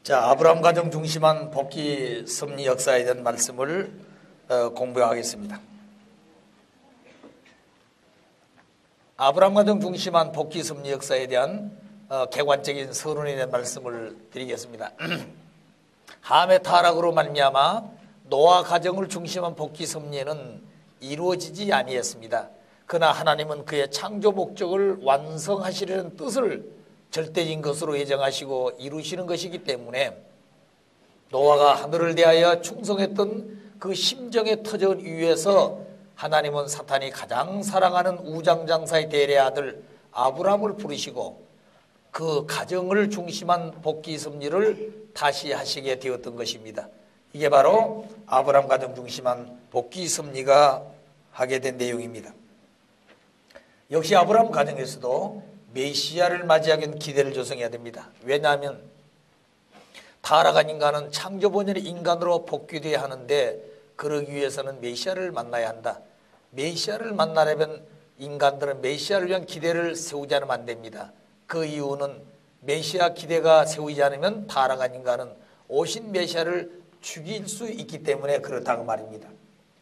자, 아브라함 가정 중심한 복귀 섭리 역사에 대한 말씀을 공부하겠습니다. 아브라함 가정 중심한 복귀 섭리 역사에 대한 객관적인 서론에 대한 말씀을 드리겠습니다. 함의 타락으로 말미암아 노아 가정을 중심한 복귀 섭리는 이루어지지 아니했습니다. 그러나 하나님은 그의 창조 목적을 완성하시려는 뜻을 절대적인 것으로 예정하시고 이루시는 것이기 때문에 노아가 하늘을 대하여 충성했던 그 심정의 터전 위에서 하나님은 사탄이 가장 사랑하는 우장장사의 대례 아들 아브라함을 부르시고 그 가정을 중심한 복귀 섭리를 다시 하시게 되었던 것입니다. 이게 바로 아브라함 가정 중심한 복귀 섭리가 하게 된 내용입니다. 역시 아브라함 가정에서도 메시아를 맞이하기 위한 기대를 조성해야 됩니다. 왜냐하면 타락한 인간은 창조 본연의 인간으로 복귀되어야 하는데 그러기 위해서는 메시아를 만나야 한다. 메시아를 만나려면 인간들은 메시아를 위한 기대를 세우지 않으면 안 됩니다. 그 이유는 메시아 기대가 세우지 않으면 타락한 인간은 오신 메시아를 죽일 수 있기 때문에 그렇다고 말입니다.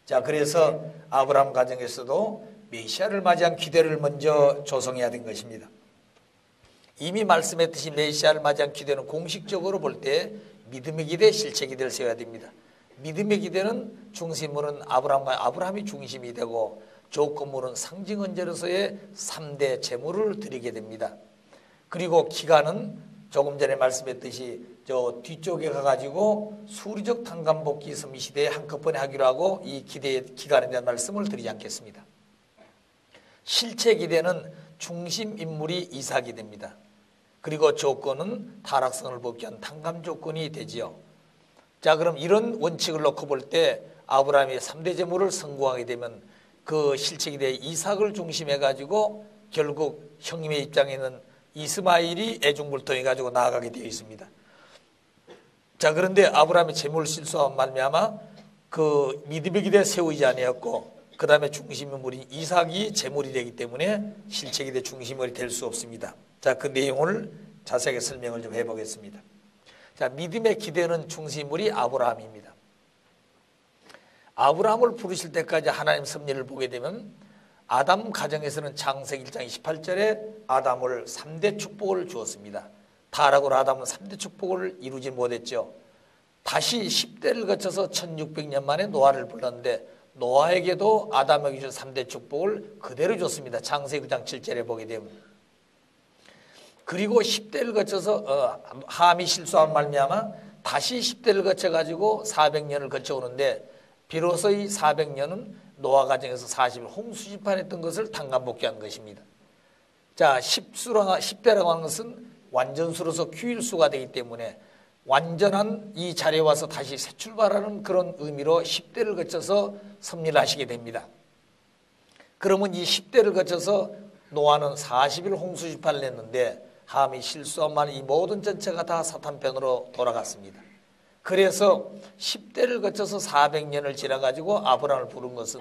자, 그래서 아브라함 가정에서도 메시아를 맞이한 기대를 먼저 조성해야 된 것입니다. 이미 말씀했듯이 메시아를 맞이한 기대는 공식적으로 볼 때 믿음의 기대, 실체 기대를 세워야 됩니다. 믿음의 기대는 중심으로는 아브라함이 중심이 되고 조건물은 상징 언제로서의 3대 제물을 드리게 됩니다. 그리고 기간은 조금 전에 말씀했듯이 저 뒤쪽에 가가지고 수리적 탕감복귀 섭리 시대에 한꺼번에 하기로 하고 이 기대의 기간에 대한 말씀을 드리지 않겠습니다. 실체 기대는 중심 인물이 이삭이 됩니다. 그리고 조건은 타락성을 복귀한 탕감 조건이 되지요. 자, 그럼 이런 원칙을 놓고 볼 때 아브라함이 3대 제물을 성공하게 되면 그 실체 기대 이삭을 중심해 가지고 결국 형님의 입장에는 이스마일이 애중불통해 가지고 나아가게 되어 있습니다. 자, 그런데 아브라함의 제물 실수한 말미암아 그 믿음의 기대 세우지 아니었고 그 다음에 중심 인물인 이삭이 제물이 되기 때문에 실체 기대 중심 인물이 될 수 없습니다. 자, 그 내용을 자세하게 설명을 좀 해보겠습니다. 자, 믿음의 기대는 중심 인물이 아브라함입니다. 아브라함을 부르실 때까지 하나님 섭리를 보게 되면 아담 가정에서는 창세기 1장 28절에 아담을 3대 축복을 주었습니다. 타락으로 아담은 3대 축복을 이루지 못했죠. 다시 10대를 거쳐서 1600년 만에 노아를 불렀는데 노아에게도 아담에게 준 3대 축복을 그대로 줬습니다. 창세기 9장 7절에 보게 되면. 그리고 10대를 거쳐서 함이 실수한 말미암아 다시 10대를 거쳐가지고 400년을 거쳐오는데 비로소 이 400년은 노아 가정에서 40일 홍수심판했던 것을 탕감복귀한 것입니다. 자, 10대라고 하는 것은 완전수로서 규일수가 되기 때문에 완전한 이 자리에 와서 다시 새 출발하는 그런 의미로 10대를 거쳐서 섭리를 하시게 됩니다. 그러면 이 10대를 거쳐서 노아는 40일 홍수심판을 했는데 함이 실수한 말 이 모든 전체가 다 사탄 편으로 돌아갔습니다. 그래서 10대를 거쳐서 400년을 지나가지고 아브라함을 부른 것은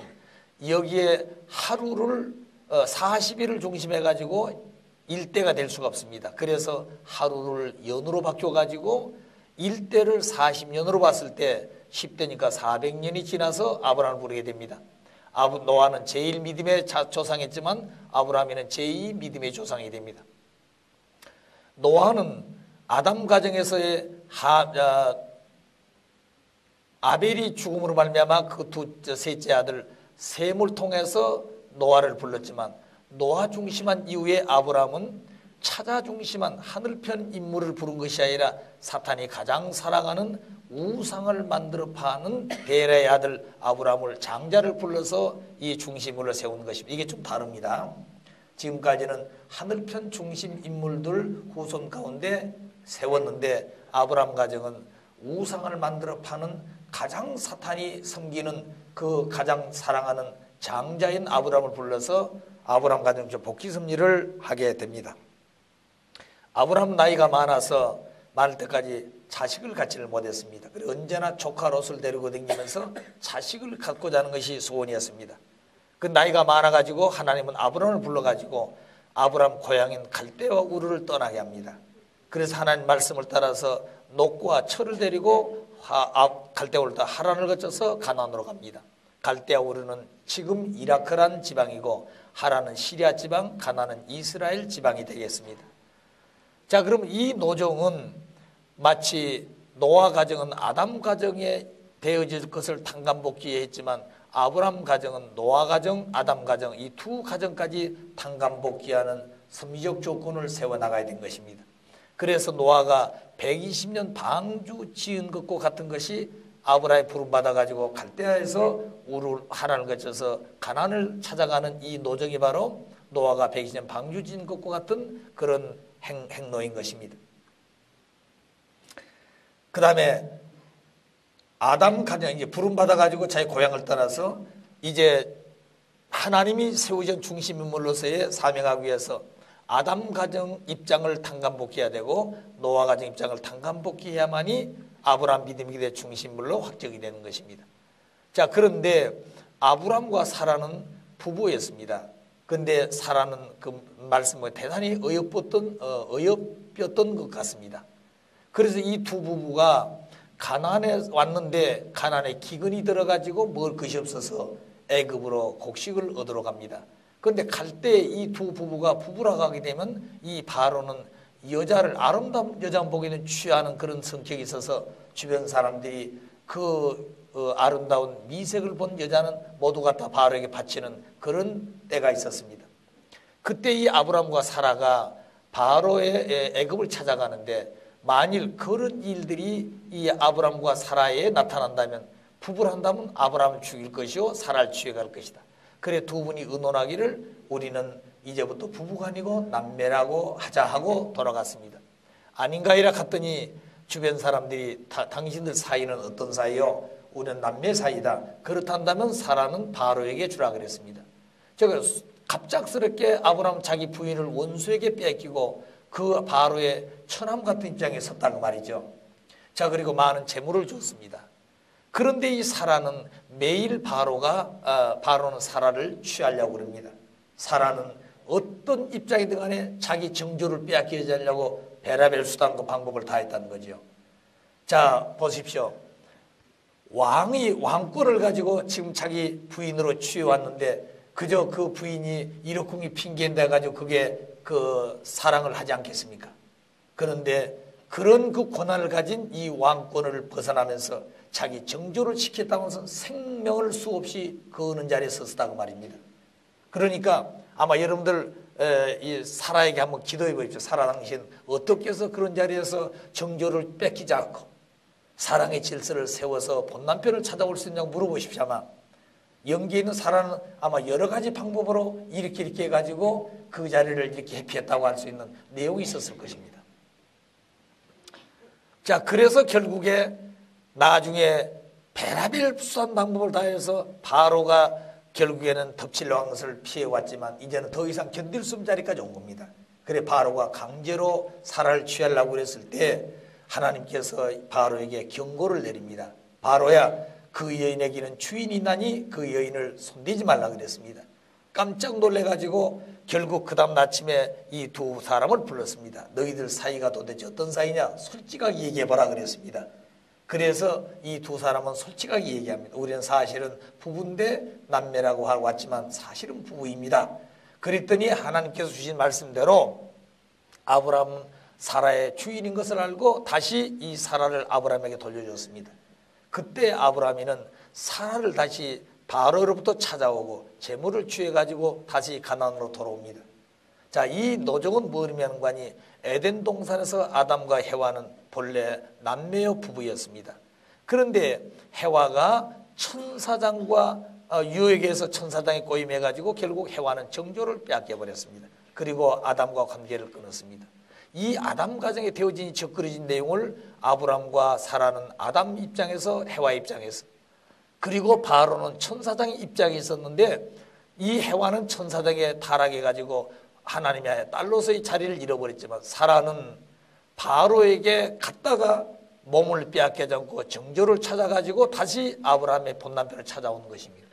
여기에 하루를 40일을 중심해가지고 일대가 될 수가 없습니다. 그래서 하루를 연으로 바뀌어가지고 일대를 40년으로 봤을 때 10대니까 400년이 지나서 아브라함을 부르게 됩니다. 노아는 제1 믿음의 조상이었지만 아브라함에는 제2 믿음의 조상이 됩니다. 노아는 아담 가정에서의 아벨이 죽음으로 말미암아 그 셋째 아들 셈을 통해서 노아를 불렀지만 노아 중심한 이후에 아브라함은 찾아 중심한 하늘편 인물을 부른 것이 아니라 사탄이 가장 사랑하는 우상을 만들어 파는 베라의 아들 아브라함을 장자를 불러서 이 중심을 세우는 것입니다. 이게 좀 다릅니다. 지금까지는 하늘편 중심 인물들 후손 가운데 세웠는데 아브라함 가정은 우상을 만들어 파는 가장 사탄이 섬기는 그 가장 사랑하는 장자인 아브라함을 불러서 아브라함 가정 복귀 섭리를 하게 됩니다. 아브라함 나이가 많아서 많을 때까지 자식을 갖지를 못했습니다. 그리고 언제나 조카 롯을 데리고 다니면서 자식을 갖고자 하는 것이 소원이었습니다. 그 나이가 많아가지고 하나님은 아브라함을 불러가지고 아브라함 고향인 갈대와 우르를 떠나게 합니다. 그래서 하나님 말씀을 따라서 녹과 철을 데리고 갈대아 우르다 하란을 거쳐서 가나안으로 갑니다. 갈대아 우르는 지금 이라크란 지방이고 하란은 시리아 지방, 가나안은 이스라엘 지방이 되겠습니다. 자, 그럼 이 노정은 마치 노아 가정은 아담 가정에 되어질 것을 탕감복귀했지만 아브라함 가정은 노아 가정, 아담 가정 이 두 가정까지 탕감복귀하는 섭리적 조건을 세워나가야 된 것입니다. 그래서 노아가 120년 방주 지은 것과 같은 것이 아브라함이 부름받아가지고 갈대아에서 하란을 거쳐서 가나안을 찾아가는 이 노정이 바로 노아가 120년 방주 지은 것과 같은 그런 행로인 것입니다. 그 다음에 아담 가정 이제 부름받아가지고 자기 고향을 떠나서 이제 하나님이 세우신 중심 인물로서의 사명하기 위해서 아담 가정 입장을 탕감복귀해야 되고 노아 가정 입장을 탕감복귀해야만이 아브라함 믿음의 중심물로 확정이 되는 것입니다. 자, 그런데 아브라함과 사라는 부부였습니다. 그런데 사라는 그 말씀을 대단히 어여뻤던 것 같습니다. 그래서 이 두 부부가 가나안에 왔는데 가나안에 기근이 들어가지고 먹을 것이 없어서 애굽으로 곡식을 얻으러 갑니다. 그런데 갈 때 이 두 부부가 부부라고 하게 되면 이 바로는 여자를 아름다운 여자만 보기에는 취하는 그런 성격이 있어서 주변 사람들이 아름다운 미색을 본 여자는 모두 갖다 바로에게 바치는 그런 때가 있었습니다. 그때 이 아브라함과 사라가 바로의 애굽을 찾아가는데 만일 그런 일들이 이 아브라함과 사라에 나타난다면 부부를 한다면 아브라함을 죽일 것이요 사라를 취해갈 것이다. 그래 두 분이 의논하기를 우리는 이제부터 부부가 아니고 남매라고 하자 하고 돌아갔습니다. 아닌가 이라 갔더니 주변 사람들이 당신들 사이는 어떤 사이요? 우리는 남매 사이다. 그렇단다면 사라는 바로에게 주라 그랬습니다. 제가 갑작스럽게 아브라함 자기 부인을 원수에게 뺏기고 그 바로의 처남 같은 입장에 섰다고 말이죠. 자, 그리고 많은 재물을 줬습니다. 그런데 이 사라는 매일 바로는 사라를 취하려고 그럽니다. 사라는 어떤 입장이든 간에 자기 정조를 빼앗기지 하려고 베라벨 수단과 방법을 다했다는 거죠. 자, 보십시오. 왕권을 가지고 지금 자기 부인으로 취해왔는데 그저 그 부인이 이러쿵이 핑계인데 가지고 그게 그 사랑을 하지 않겠습니까? 그런데 그런 그 권한을 가진 이 왕권을 벗어나면서 자기 정조를 지켰다면서 생명을 수없이 거는 자리에 섰다고 말입니다. 그러니까 아마 여러분들 이 사라에게 한번 기도해 보십시오. 사라 당신 어떻게 해서 그런 자리에서 정조를 뺏기지 않고 사랑의 질서를 세워서 본 남편을 찾아올 수 있냐고 물어보십시오. 아마 영계에 있는 사라는 아마 여러 가지 방법으로 이렇게 해가지고 그 자리를 이렇게 회피했다고 할 수 있는 내용이 있었을 것입니다. 자, 그래서 결국에 나중에 베라벨 수단 방법을 다해서 바로가 결국에는 덮치려는 것을 피해왔지만 이제는 더 이상 견딜 수 없는 자리까지 온 겁니다. 그래 바로가 강제로 사라를 취하려고 그랬을 때 하나님께서 바로에게 경고를 내립니다. 바로야, 그 여인에게는 주인이 있나니 그 여인을 손대지 말라 그랬습니다. 깜짝 놀래가지고 결국 그 다음 아침에 이 두 사람을 불렀습니다. 너희들 사이가 도대체 어떤 사이냐? 솔직하게 얘기해보라 그랬습니다. 그래서 이 두 사람은 솔직하게 얘기합니다. 우리는 사실은 부부인데 남매라고 하고 왔지만 사실은 부부입니다. 그랬더니 하나님께서 주신 말씀대로 아브라함은 사라의 주인인 것을 알고 다시 이 사라를 아브라함에게 돌려줬습니다. 그때 아브라함이는 사라를 다시 바로로부터 찾아오고 재물을 취해가지고 다시 가나안으로 돌아옵니다. 자, 이 노정은 뭘 의미하는가니 에덴 동산에서 아담과 해와는 본래 남매여 부부였습니다. 그런데 해와가 천사장과 유혹에서 천사장에 꼬임해가지고 결국 해와는 정조를 빼앗겨버렸습니다. 그리고 아담과 관계를 끊었습니다. 이 아담 가정에 되어진 적그러진 내용을 아브람과 사라는 아담 입장에서 해와 입장에서 그리고 바로는 천사장의 입장에 있었는데 이 해와는 천사장에 타락해가지고 하나님의 딸로서의 자리를 잃어버렸지만 사라는 바로에게 갔다가 몸을 빼앗기지 않고 정조를 찾아가지고 다시 아브라함의 본남편을 찾아온 것입니다.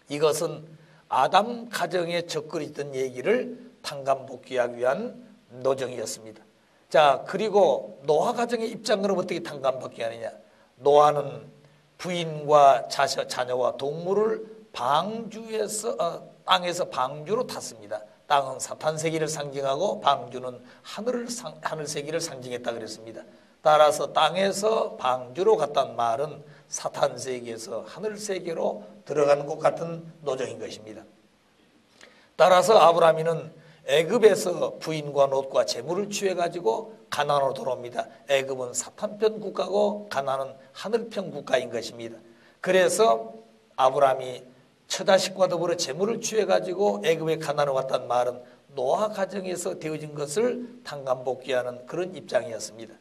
이것은 아담 가정에 적그리던 얘기를 탕감복귀하기 위한 노정이었습니다. 자, 그리고 노아 가정의 입장으로 어떻게 탕감받게 하느냐. 노아는 부인과 자녀와 동물을 방주에서 땅에서 방주로 탔습니다. 땅은 사탄 세계를 상징하고 방주는 하늘 세계를 상징했다 그랬습니다. 따라서 땅에서 방주로 갔다는 말은 사탄 세계에서 하늘 세계로 들어가는 것 같은 노정인 것입니다. 따라서 아브라함이는 애굽에서 부인과 롯과 재물을 취해가지고 가나안으로 돌아옵니다. 애굽은 사탄편 국가고 가나안은 하늘편 국가인 것입니다. 그래서 아브라함이 처자식과 더불어 재물을 취해가지고 애굽에 가나안으로 왔다는 말은 노아 가정에서 되어진 것을 탕감복귀하는 그런 입장이었습니다.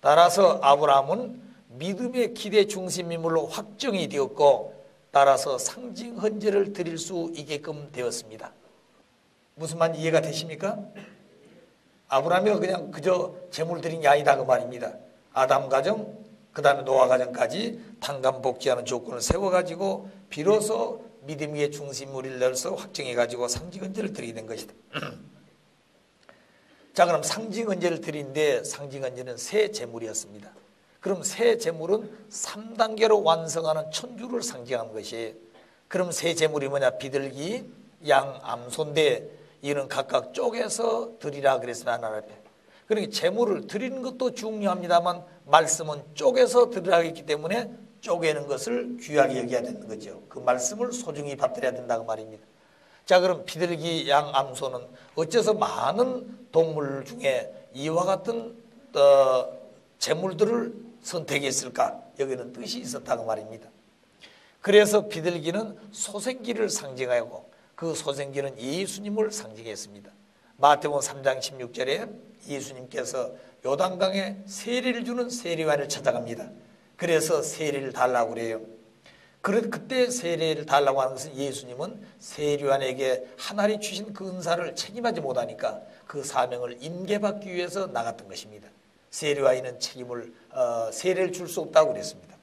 따라서 아브라함은 믿음의 기대 중심인물로 확정이 되었고 따라서 상징 헌제를 드릴 수 있게끔 되었습니다. 무슨 말 이해가 되십니까? 아브라함이 그냥 그저 재물 드린 게 아니다 그 말입니다. 아담 가정 그 다음에 노아 가정까지 탕감복귀하는 조건을 세워가지고 비로소 믿음의 중심물을 넣어서 확정해가지고 상징 헌제를 드리게 된 것이다. 자, 그럼 상징 헌제를 드리는데 상징 헌제는 새 제물이었습니다. 그럼 새 제물은 3단계로 완성하는 천주를 상징하는 것이에요. 그럼 새 제물이 뭐냐? 비둘기, 양, 암소인데 이는 각각 쪼개서 드리라 그랬습니다. 하나님 앞에. 그러니까 제물을 드리는 것도 중요합니다만 말씀은 쪼개서 드리라 했기 때문에 쪼개는 것을 귀하게 여겨야 되는 거죠. 그 말씀을 소중히 받들어야 된다고 말입니다. 자, 그럼 비둘기, 양, 암소는 어째서 많은 동물 중에 이와 같은 제물들을 선택했을까? 여기는 뜻이 있었다고 말입니다. 그래서 비둘기는 소생기를 상징하고 그 소생기는 예수님을 상징했습니다. 마태복음 3장 16절에 예수님께서 요단강에 세례를 주는 세례요한을 찾아갑니다. 그래서 세례를 달라고 그래요. 그때 세례를 달라고 하는 것은 예수님은 세례요한에게 하나님이 주신 그 은사를 책임하지 못하니까 그 사명을 임계받기 위해서 나갔던 것입니다. 세례요한은 세례를 줄 수 없다고 그랬습니다.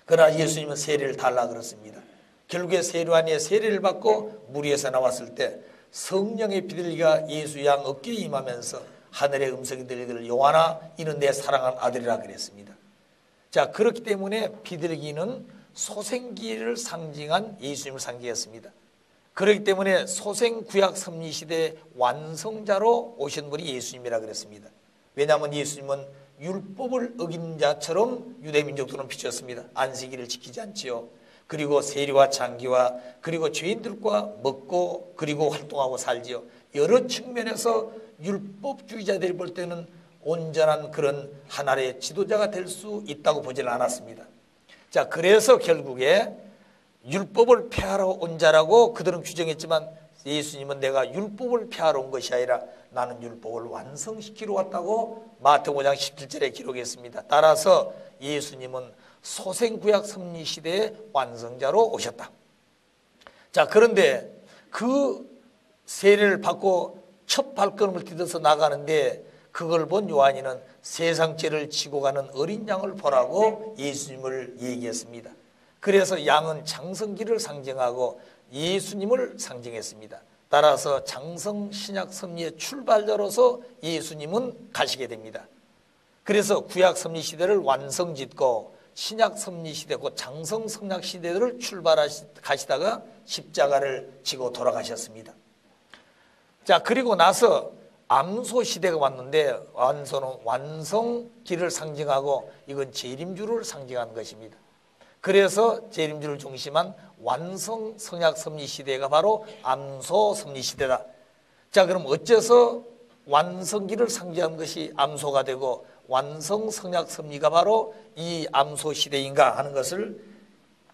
그러나 예수님은 세례를 달라고 그랬습니다. 결국에 세례요한이 세례를 받고 물 위에서 나왔을 때 성령의 비둘기가 예수 양 어깨에 임하면서 하늘의 음성이 들리기를 요한아 이는 내 사랑하는 아들이라 그랬습니다. 자, 그렇기 때문에 비둘기는 소생기를 상징한 예수님을 상징했습니다. 그렇기 때문에 소생구약 섭리시대의 완성자로 오신 분이 예수님이라 그랬습니다. 왜냐하면 예수님은 율법을 어긴 자처럼 유대민족들은 비쳤습니다. 안식일을 지키지 않지요. 그리고 세리와 장기와 그리고 죄인들과 먹고 그리고 활동하고 살지요. 여러 측면에서 율법주의자들이 볼 때는 온전한 그런 하나의 지도자가 될 수 있다고 보지는 않았습니다. 자, 그래서 결국에 율법을 폐하러 온 자라고 그들은 규정했지만 예수님은 내가 율법을 폐하러 온 것이 아니라 나는 율법을 완성시키러 왔다고 마태복음 5장 17절에 기록했습니다. 따라서 예수님은 소생구약 섭리시대의 완성자로 오셨다. 자, 그런데 그 세례를 받고 첫 발걸음을 디뎌서 나가는데 그걸 본 요한이는 세상 죄를 지고 가는 어린 양을 보라고 예수님을 얘기했습니다. 그래서 양은 장성기를 상징하고 예수님을 상징했습니다. 따라서 장성 신약 섭리의 출발자로서 예수님은 가시게 됩니다. 그래서 구약 섭리 시대를 완성짓고 신약 섭리 시대 곧 장성 성약 시대를 가시다가 십자가를 지고 돌아가셨습니다. 자, 그리고 나서 암소 시대가 왔는데 암소는 완성기를 상징하고 이건 재림주를 상징하는 것입니다. 그래서 재림주를 중심한 완성 성약 섭리 시대가 바로 암소 섭리 시대다. 자, 그럼 어째서 완성기를 상징하는 것이 암소가 되고 완성 성약 섭리가 바로 이 암소 시대인가 하는 것을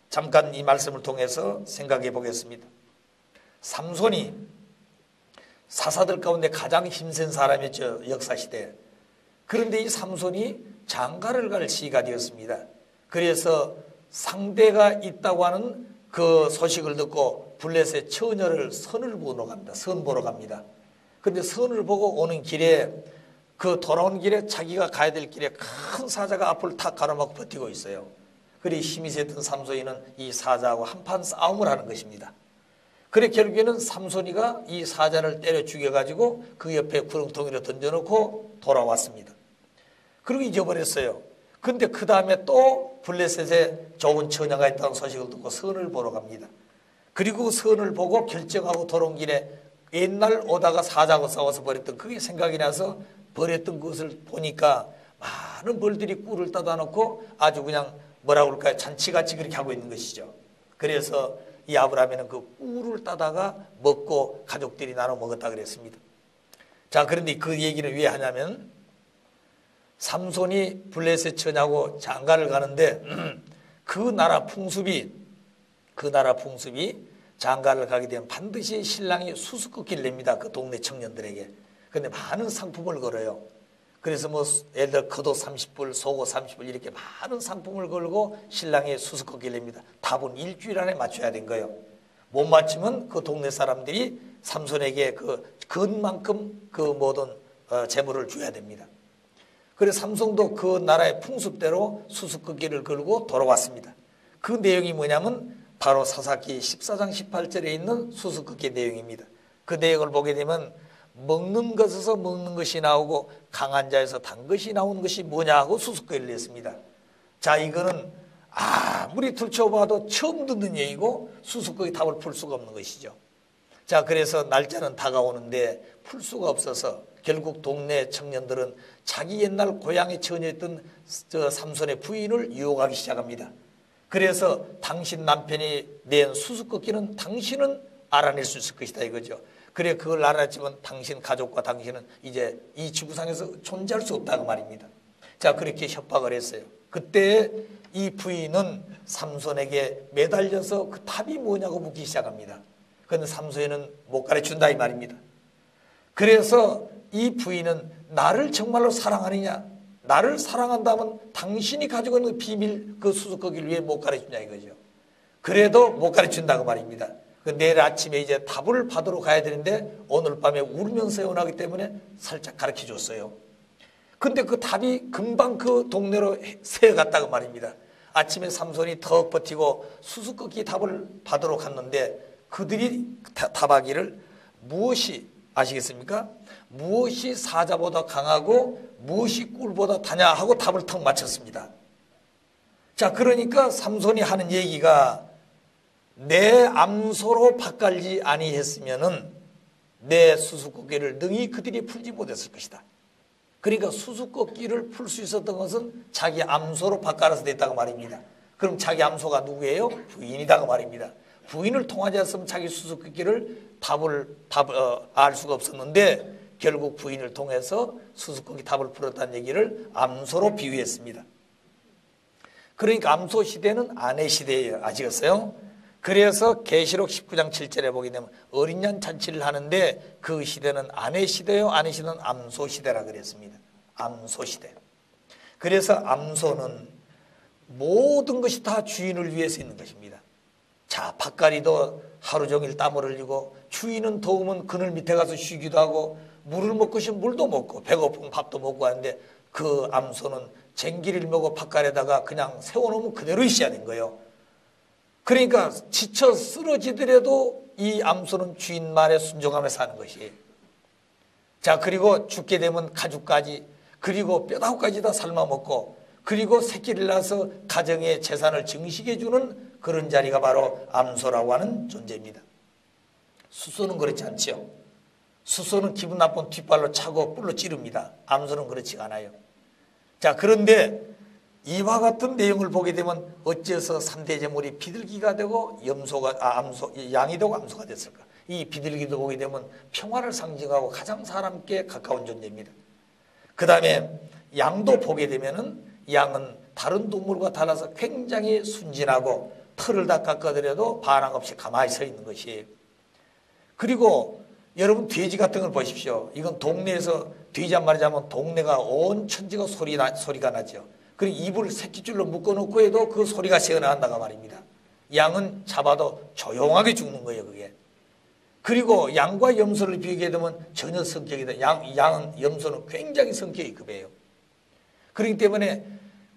잠깐 이 말씀을 통해서 생각해 보겠습니다. 삼손이 사사들 가운데 가장 힘센 사람이었죠. 역사시대. 그런데 이 삼손이 장가를 갈 시기가 되었습니다. 그래서 상대가 있다고 하는 그 소식을 듣고 블레셋 처녀를 선을 보러 갑니다. 선 보러 갑니다. 그런데 선을 보고 오는 길에 그 돌아오는 길에 자기가 가야 될 길에 큰 사자가 앞을 탁 가로막고 버티고 있어요. 그리 힘이 셌던 삼손이는 이 사자하고 한판 싸움을 하는 것입니다. 그래 결국에는 삼손이가 이 사자를 때려 죽여가지고 그 옆에 구렁텅이로 던져놓고 돌아왔습니다. 그리고 잊어버렸어요. 근데 그 다음에 또 블레셋에 좋은 처녀가 있다는 소식을 듣고 선을 보러 갑니다. 그리고 선을 보고 결정하고 돌아온 길에 옛날 오다가 사자하고 싸워서 버렸던 그게 생각이 나서 버렸던 것을 보니까 많은 벌들이 꿀을 따다 놓고 아주 그냥 뭐라고 그럴까요? 잔치같이 그렇게 하고 있는 것이죠. 그래서 이 아브라함에는 그 꿀을 따다가 먹고 가족들이 나눠 먹었다 그랬습니다. 자, 그런데 그 얘기는 왜 하냐면 삼손이 블레셋 처녀하고 장가를 가는데 그 나라 풍습이 장가를 가게 되면 반드시 신랑이 수수께끼를 냅니다. 그 동네 청년들에게. 그런데 많은 상품을 걸어요. 그래서 뭐 예를 들어 겉옷 30불, 속옷 30불 이렇게 많은 상품을 걸고 신랑이 수수께끼를 냅니다. 답은 일주일 안에 맞춰야 된 거예요. 못 맞추면 그 동네 사람들이 삼손에게 그 근만큼 그 모든 재물을 줘야 됩니다. 그래서 삼손도 그 나라의 풍습대로 수수께끼를 걸고 돌아왔습니다. 그 내용이 뭐냐면 바로 사사기 14장 18절에 있는 수수께끼 내용입니다. 그 내용을 보게 되면 먹는 것에서 먹는 것이 나오고 강한 자에서 단 것이 나오는 것이 뭐냐 하고 수수께끼를 냈습니다. 자, 이거는 아무리 들춰봐도 처음 듣는 얘기고 수수께끼 답을 풀 수가 없는 것이죠. 자, 그래서 날짜는 다가오는데 풀 수가 없어서 결국 동네 청년들은 자기 옛날 고향에 처녀였던 저 삼손의 부인을 유혹하기 시작합니다. 그래서 당신 남편이 낸 수수께끼는 당신은 알아낼 수 있을 것이다 이거죠. 그래 그걸 알았지만 당신 가족과 당신은 이제 이 지구상에서 존재할 수 없다고 말입니다. 자, 그렇게 협박을 했어요. 그때 이 부인은 삼손에게 매달려서 그 답이 뭐냐고 묻기 시작합니다. 그런데 삼손은 못 가르쳐준다 이 말입니다. 그래서 이 부인은 나를 정말로 사랑하느냐, 나를 사랑한다면 당신이 가지고 있는 비밀 그 수수께끼를 왜 못 가르쳐주냐 이거죠. 그래도 못 가르쳐준다고 말입니다. 내일 아침에 이제 답을 받으러 가야 되는데 오늘 밤에 울면서 원하기 때문에 살짝 가르쳐 줬어요. 근데 그 답이 금방 그 동네로 새어갔다고 말입니다. 아침에 삼손이 턱 버티고 수수께끼 답을 받으러 갔는데 그들이 답하기를 무엇이 아시겠습니까? 무엇이 사자보다 강하고 무엇이 꿀보다 다냐 하고 답을 턱 맞췄습니다. 자, 그러니까 삼손이 하는 얘기가 내 암소로 밭갈지 아니했으면은 내 수수께끼를 능히 그들이 풀지 못했을 것이다. 그러니까 수수께끼를 풀 수 있었던 것은 자기 암소로 밭갈아서 됐다고 말입니다. 그럼 자기 암소가 누구예요? 부인이다고 말입니다. 부인을 통하지 않았으면 자기 수수께끼를 알 수가 없었는데 결국 부인을 통해서 수수께끼 답을 풀었다는 얘기를 암소로 비유했습니다. 그러니까 암소 시대는 아내 시대예요. 아시겠어요? 그래서 계시록 19장 7절에 보게 되면 어린 양 잔치를 하는데 그 시대는 아내 시대요, 아내 시대는 암소 시대라 그랬습니다. 암소 시대. 그래서 암소는 모든 것이 다 주인을 위해서 있는 것입니다. 자, 밭갈이도 하루 종일 땀을 흘리고 주인은 더우면 그늘 밑에 가서 쉬기도 하고 물을 먹고 싶으면 물도 먹고 배고프면 밥도 먹고 하는데 그 암소는 쟁기를 먹고 밭갈에다가 그냥 세워놓으면 그대로 있어야 되는 거예요. 그러니까 지쳐 쓰러지더라도 이 암소는 주인 말에 순종하며 사는 것이에요. 자, 그리고 죽게 되면 가죽까지 그리고 뼈다귀까지 다 삶아 먹고 그리고 새끼를 낳아서 가정의 재산을 증식해 주는 그런 자리가 바로 암소라고 하는 존재입니다. 수소는 그렇지 않죠. 수소는 기분 나쁜 뒷발로 차고 뿔로 찌릅니다. 암소는 그렇지가 않아요. 자, 그런데 이와 같은 내용을 보게 되면 어째서 3대 제물이 비둘기가 되고 양이 되고 암소가 됐을까? 이 비둘기도 보게 되면 평화를 상징하고 가장 사람께 가까운 존재입니다. 그 다음에 양도 보게 되면은 양은 다른 동물과 달라서 굉장히 순진하고 털을 다 깎아더라도 반항 없이 가만히 서 있는 것이에요. 그리고 여러분 돼지 같은 걸 보십시오. 이건 동네에서 돼지 한 마리 잡으면 동네가 온 천지가 소리가 나죠. 그리고 입을 새끼줄로 묶어놓고 해도 그 소리가 새어나간다고 말입니다. 양은 잡아도 조용하게 죽는 거예요, 그게. 그리고 양과 염소를 비교하게 되면 전혀 성격이다. 양은 염소는 굉장히 성격이 급해요. 그렇기 때문에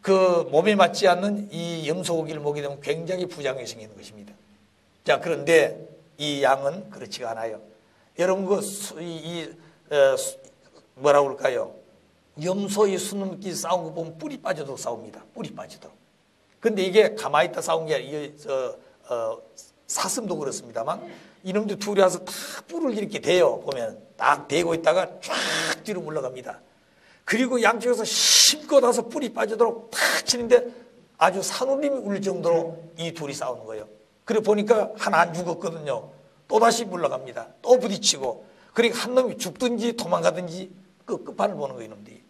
그 몸에 맞지 않는 이 염소 고기를 먹게 되면 굉장히 부작용이 생기는 것입니다. 자, 그런데 이 양은 그렇지가 않아요. 여러분 뭐라고 그럴까요? 염소의 수놈끼리 싸운 거 보면 뿔이 빠져도 싸웁니다. 뿔이 빠지도록. 근데 이게 가만히 있다 싸운 게 아니라 사슴도 그렇습니다만 이놈들 둘이 와서 딱 뿔을 이렇게 대요. 보면 딱 대고 있다가 쫙 뒤로 물러갑니다. 그리고 양쪽에서 힘껏 와서 뿔이 빠지도록 탁 치는데 아주 산울림이 울릴 정도로 이 둘이 싸우는 거예요. 그래 보니까 하나 안 죽었거든요. 또다시 물러갑니다. 또 부딪히고. 그러니까 한 놈이 죽든지 도망가든지 끝판을 보는 거예요. 이놈들이.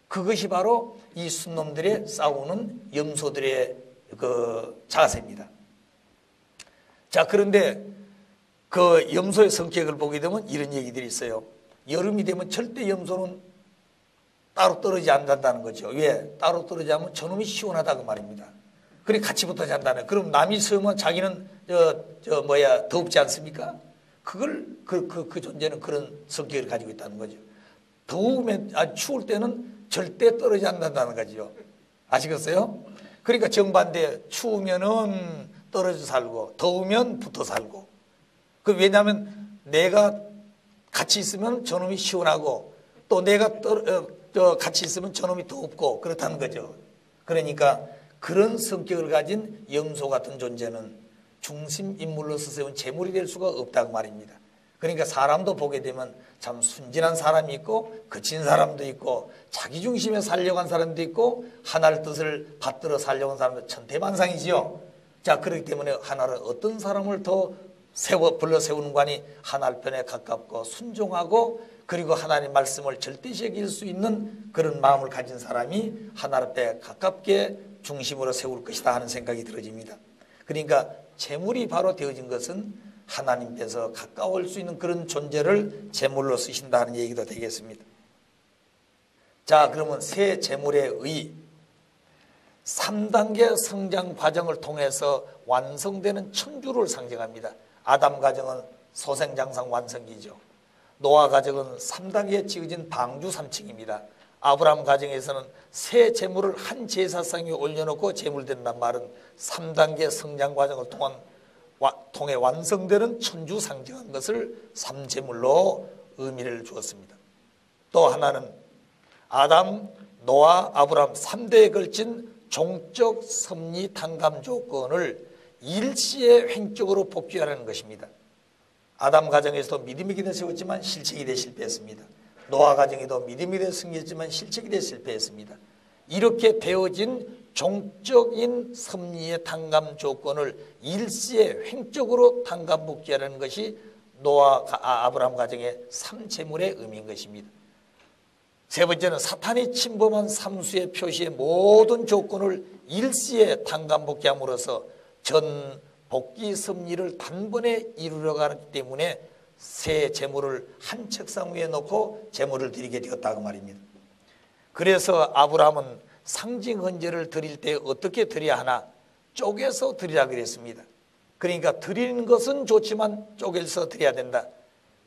그것이 바로 이 순놈들의 싸우는 염소들의 그 자세입니다. 자, 그런데 그 염소의 성격을 보게 되면 이런 얘기들이 있어요. 여름이 되면 절대 염소는 따로 떨어지지 않는다는 거죠. 왜? 따로 떨어지지 않으면 저놈이 시원하다고 말입니다. 그래 같이 붙어 잔다는. 그럼 남이 서면 자기는 더웁지 않습니까? 그걸 그 존재는 그런 성격을 가지고 있다는 거죠. 더우면 추울 때는 절대 떨어지지 않는다는 거죠. 아시겠어요? 그러니까 정반대 추우면은 떨어져 살고 더우면 붙어 살고. 그 왜냐하면 내가 같이 있으면 저놈이 시원하고 또 내가 같이 있으면 저놈이 덥고 그렇다는 거죠. 그러니까 그런 성격을 가진 염소 같은 존재는 중심 인물로서 세운 재물이 될 수가 없다고 말입니다. 그러니까 사람도 보게 되면 참 순진한 사람이 있고 거친 사람도 있고 자기 중심에 살려고 한 사람도 있고 하나의 뜻을 받들어 살려고 한 사람도 천태만상이지요. 자, 그렇기 때문에 하나를 어떤 사람을 더 불러 세우는 관이 하나님 편에 가깝고 순종하고 그리고 하나님 말씀을 절대시 여길 수 있는 그런 마음을 가진 사람이 하나님 앞에 가깝게 중심으로 세울 것이다 하는 생각이 들어집니다. 그러니까 재물이 바로 되어진 것은 하나님께서 가까울 수 있는 그런 존재를 재물로 쓰신다는 얘기도 되겠습니다. 자, 그러면 새 재물의 의 3단계 성장 과정을 통해서 완성되는 천주를 상징합니다. 아담 가정은 소생장상 완성기죠. 노아 가정은 3단계에 지어진 방주 3층입니다. 아브라함 가정에서는 새 재물을 한 제사상에 올려놓고 재물된단 말은 3단계 성장 과정을 통해 완성되는 천주 상징한 것을 삼재물로 의미를 주었습니다. 또 하나는 아담, 노아, 아브라함 3대에 걸친 종적 섭리 탕감 조건을 일시에 횡적으로 복귀하라는 것입니다. 아담 가정에서도 믿음이 기대 세웠지만 실책이 돼 실패했습니다. 노아 가정에도 믿음이 기대 승리했지만 실책이 돼 실패했습니다. 이렇게 되어진 종적인 섭리의 탕감 조건을 일시에 횡적으로 탕감 복귀하라는 것이 노아 아브라함 가정의 삼재물의 의미인 것입니다. 세 번째는 사탄이 침범한 삼수의 표시의 모든 조건을 일시에 탕감 복귀함으로써 전 복귀 섭리를 단번에 이루려고 하기 때문에 새 재물을 한 책상 위에 놓고 재물을 드리게 되었다고 말입니다. 그래서 아브라함은 상징 헌제를 드릴 때 어떻게 드려야 하나? 쪼개서 드리라 그랬습니다. 그러니까 드리는 것은 좋지만 쪼개서 드려야 된다.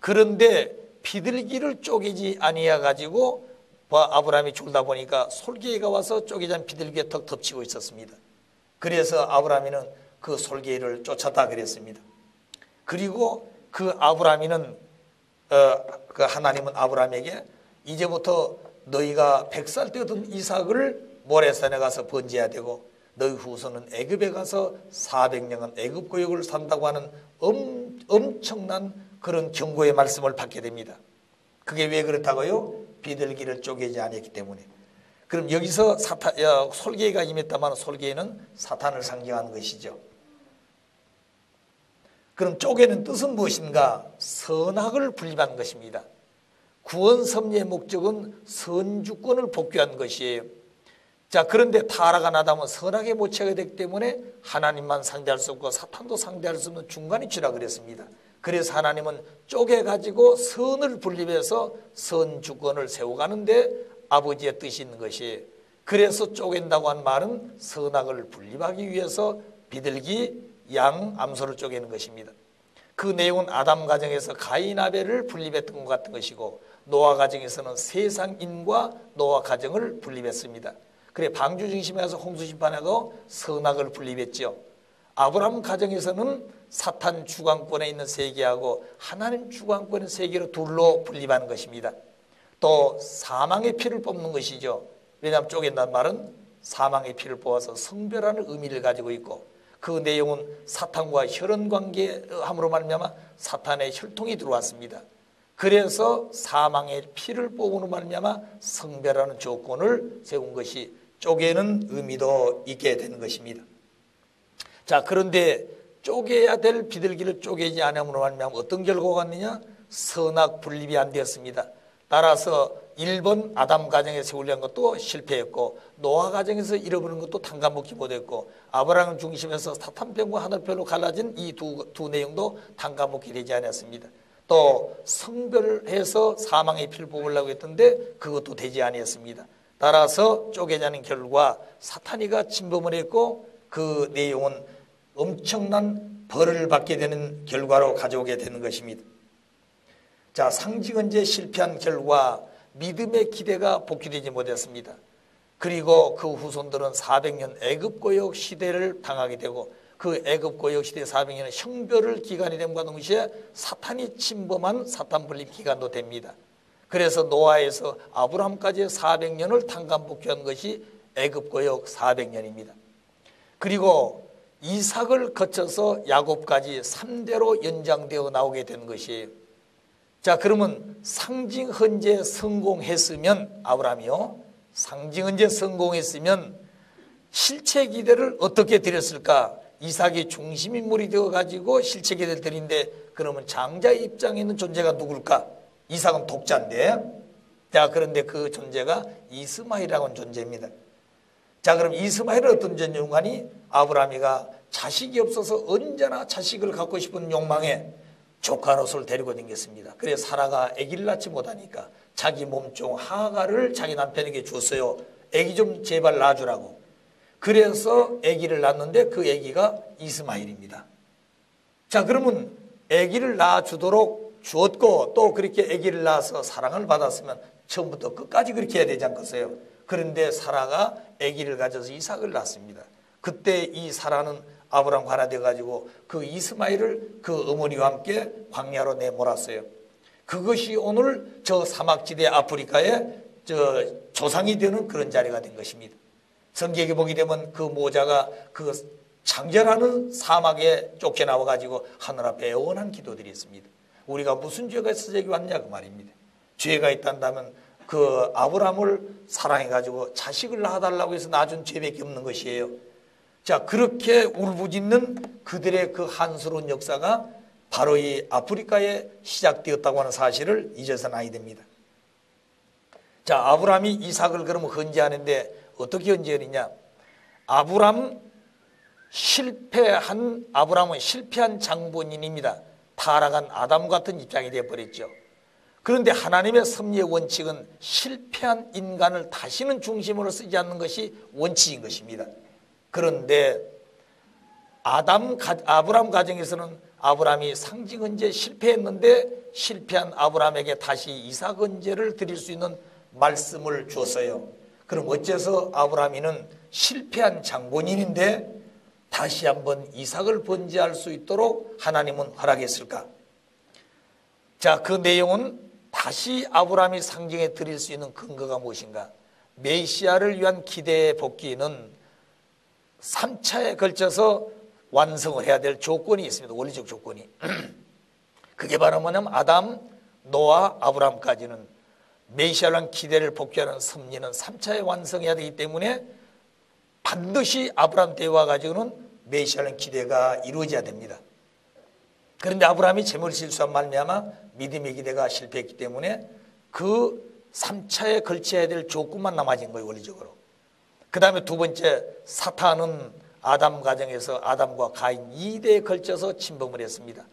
그런데 비둘기를 쪼개지 아니해 가지고 아브라함이 졸다 보니까 솔개가 와서 쪼개지 않은 비둘기에 턱 덮치고 있었습니다. 그래서 아브라함이는 그 솔개를 쫓았다 그랬습니다. 그리고 그 아브라함이는 그 하나님은 아브라함에게 이제부터 너희가 100살 때던 이삭을 모래산에 가서 번제해야 되고 너희 후손은 애굽에 가서 400년간 애굽 고역을 산다고 하는 엄청난 그런 경고의 말씀을 받게 됩니다. 그게 왜 그렇다고요? 비둘기를 쪼개지 않았기 때문에. 그럼 여기서 솔개가 임했다만 솔개는 사탄을 상징하는 것이죠. 그럼 쪼개는 뜻은 무엇인가? 선악을 분립하는 것입니다. 구원 섭리의 목적은 선주권을 복귀한 것이에요. 자, 그런데 타락한 아담은 선악의 모체가 되기 때문에 하나님만 상대할 수 없고 사탄도 상대할 수 없는 중간 위치라 그랬습니다. 그래서 하나님은 쪼개가지고 선을 분립해서 선주권을 세워가는데 아버지의 뜻이 있는 것이에요. 그래서 쪼갠다고 한 말은 선악을 분립하기 위해서 비둘기, 양, 암소를 쪼개는 것입니다. 그 내용은 아담 가정에서 가인 아벨을 분립했던 것 같은 것이고 노아 가정에서는 세상인과 노아 가정을 분립했습니다. 그래 방주 중심에 가서 홍수 심판하고 선악을 분립했죠. 아브라함 가정에서는 사탄 주관권에 있는 세계하고 하나님 주관권의 세계로 둘로 분립하는 것입니다. 또 사망의 피를 뽑는 것이죠. 왜냐하면 쪼갠다는 말은 사망의 피를 뽑아서 성별하는 의미를 가지고 있고, 그 내용은 사탄과 혈연관계함으로 말미암아 사탄의 혈통이 들어왔습니다. 그래서 사망의 피를 뽑으로 말미암아 성별하는 조건을 세운 것이 쪼개는 의미도 있게 되는 것입니다. 자, 그런데 쪼개야 될 비둘기를 쪼개지 않음으로 말미암아 어떤 결과가 왔느냐? 선악 분립이 안 되었습니다. 따라서 1번 아담 가정에 세우려는 것도 실패했고, 노아 가정에서 잃어버린 것도 탕감먹지 못했고, 아브라함 중심에서 사탄편과 하늘편으로 갈라진 이 두 내용도 탕감먹게 되지 않았습니다. 또 성별해서 사망의 피를 뽑으려고 했던데 그것도 되지 아니었습니다. 따라서 쪼개자는 결과 사탄이가 침범을 했고, 그 내용은 엄청난 벌을 받게 되는 결과로 가져오게 되는 것입니다. 자, 상징언제 실패한 결과 믿음의 기대가 복귀되지 못했습니다. 그리고 그 후손들은 400년 애굽고역 시대를 당하게 되고, 그 애굽고역 시대 400년은 형별을 기간이 됨과 동시에 사탄이 침범한 사탄 분립 기간도 됩니다. 그래서 노아에서 아브라함까지 400년을 탕감복귀한 것이 애굽고역 400년입니다. 그리고 이삭을 거쳐서 야곱까지 3대로 연장되어 나오게 되는 것이에요. 자, 그러면 상징헌재 성공했으면, 아브라함이요, 상징헌재 성공했으면 실체 기대를 어떻게 드렸을까? 이삭이 중심인물이 되어가지고 실체 기대를 드린데, 그러면 장자의 입장에 있는 존재가 누굴까? 이삭은 독자인데, 자, 그런데 그 존재가 이스마엘이라고 하는 존재입니다. 자, 그럼 이스마엘은 어떤 존재인가니? 아브라함이가 자식이 없어서 언제나 자식을 갖고 싶은 욕망에 조카 롯을 데리고 다녔습니다. 그래서 사라가 아기를 낳지 못하니까 자기 몸종 하가를 자기 남편에게 줬어요. 아기 좀 제발 낳아주라고. 그래서 아기를 낳았는데 그 아기가 이스마엘입니다. 자, 그러면 아기를 낳아주도록 주었고, 또 그렇게 아기를 낳아서 사랑을 받았으면 처음부터 끝까지 그렇게 해야 되지 않겠어요? 그런데 사라가 아기를 가져서 이삭을 낳습니다. 그때 이 사라는 아브라함과 하나 되어가지고 그 이스마엘을 그 어머니와 함께 광야로 내몰았어요. 그것이 오늘 저 사막지대 아프리카의 저 조상이 되는 그런 자리가 된 것입니다. 성경에 보게 되면 그 모자가 그 창절하는 사막에 쫓겨나와가지고 하늘 앞에 애원한 기도들이 있습니다. 우리가 무슨 죄가 있어서 여기 왔냐 그 말입니다. 죄가 있단다면 그 아브라함을 사랑해가지고 자식을 낳아달라고 해서 낳아준 죄밖에 없는 것이에요. 자, 그렇게 울부짖는 그들의 그 한스러운 역사가 바로 이 아프리카에 시작되었다고 하는 사실을 잊어서는 아니 됩니다. 자, 아브라함이 이삭을 그러면 헌재하는데 어떻게 헌재하느냐? 아브라함은 실패한 장본인입니다. 타락한 아담 같은 입장이 되어버렸죠. 그런데 하나님의 섭리의 원칙은 실패한 인간을 다시는 중심으로 쓰지 않는 것이 원칙인 것입니다. 그런데 아브라함 가정에서는 아브라함이 상징 헌재 실패했는데 실패한 아브라함에게 다시 이삭 헌재를 드릴 수 있는 말씀을 줬어요. 그럼 어째서 아브라함이는 실패한 장본인인데 다시 한번 이삭을 번제할 수 있도록 하나님은 허락했을까? 자, 그 내용은 다시 아브라함이 상징해 드릴 수 있는 근거가 무엇인가? 메시아를 위한 기대의 복귀는 3차에 걸쳐서 완성을 해야 될 조건이 있습니다. 원리적 조건이. 그게 바로 뭐냐면 아담, 노아, 아브라함까지는 메시아를 위한 기대를 복귀하는 섭리는 3차에 완성해야 되기 때문에 반드시 아브라함 때에 와가지고는 메시아를 위한 기대가 이루어져야 됩니다. 그런데 아브라함이 재물을 실수한 말미암아 믿음의 기대가 실패했기 때문에 그 3차에 걸쳐야 될 조건만 남아진 거예요, 원리적으로. 그 다음에 두 번째, 사탄은 아담 가정에서 아담과 가인 2대에 걸쳐서 침범을 했습니다.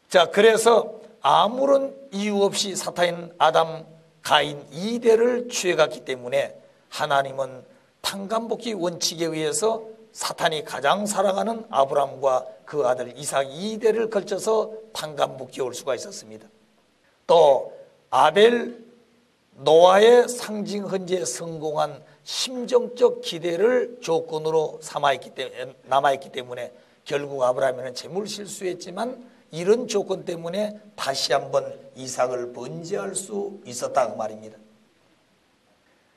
자, 그래서 아무런 이유 없이 사탄인 아담, 가인 2대를 취해갔기 때문에 하나님은 탕감복귀 원칙에 의해서 사탄이 가장 사랑하는 아브라함과 그 아들 이삭 2대를 걸쳐서 탕감복귀해 올 수가 있었습니다. 또 아벨, 노아의 상징 헌재에 성공한 심정적 기대를 조건으로 남아있기 때문에 결국 아브라함은 재물 실수했지만 이런 조건 때문에 다시 한번 이삭을 번제할 수 있었다 그 말입니다.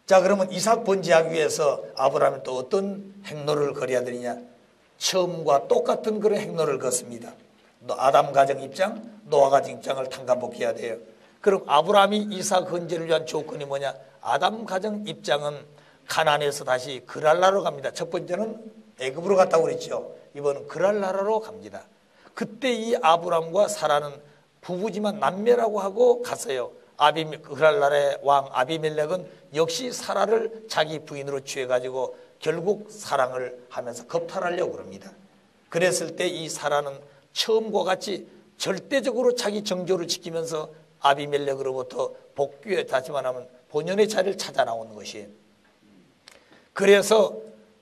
자, 그러면 이삭 번제하기 위해서 아브라함은 또 어떤 행로를 걸어야 되느냐? 처음과 똑같은 그런 행로를 걷습니다. 아담 가정 입장, 노아 가정 입장을 탕감복해야 돼요. 그럼 아브라함이 이삭 헌제를 위한 조건이 뭐냐? 아담 가정 입장은 가나안에서 다시 그랄라로 갑니다. 첫 번째는 애굽으로 갔다고 그랬죠. 이번은 그랄라로 갑니다. 그때 이 아브람과 사라는 부부지만 남매라고 하고 갔어요. 그랄라의 왕 아비멜렉은 역시 사라를 자기 부인으로 취해가지고 결국 사랑을 하면서 겁탈하려고 그럽니다. 그랬을 때 이 사라는 처음과 같이 절대적으로 자기 정조를 지키면서 아비멜렉으로부터 복귀해 다시 말하면 본연의 자리를 찾아 나오는 것이에요. 그래서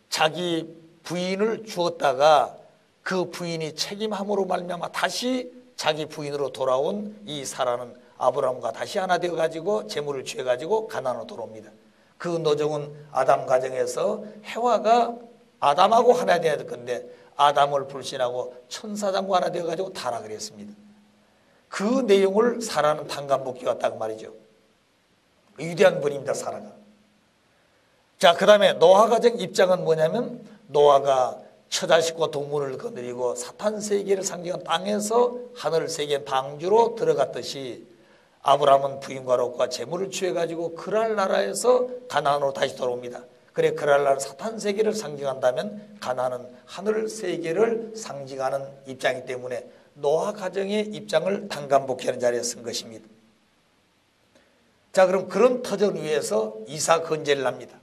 자기 부인을 주었다가 그 부인이 책임함으로 말미암아 다시 자기 부인으로 돌아온 이 사라는 아브라함과 다시 하나 되어가지고 재물을 취해가지고 가나안으로 돌아옵니다. 그 노정은 아담 가정에서 해와가 아담하고 하나 되어야 될 건데 아담을 불신하고 천사장과 하나 되어가지고 타락을 했습니다. 그 내용을 사라는 탕감복귀였다고 말이죠. 위대한 분입니다, 사라가. 자, 그 다음에 노아 가정 입장은 뭐냐면 노아가 처자식과 동물을 거느리고 사탄 세계를 상징한 땅에서 하늘 세계 방주로 들어갔듯이 아브라함은 부인과 롯과 재물을 취해가지고 그랄 나라에서 가나안으로 다시 돌아옵니다. 그래 그랄 나라 사탄 세계를 상징한다면 가나안은 하늘 세계를 상징하는 입장이기 때문에 노아 가정의 입장을 탕감복귀하는 자리에 쓴 것입니다. 자, 그럼 그런 터전 위에서 이삭 헌제를 합니다.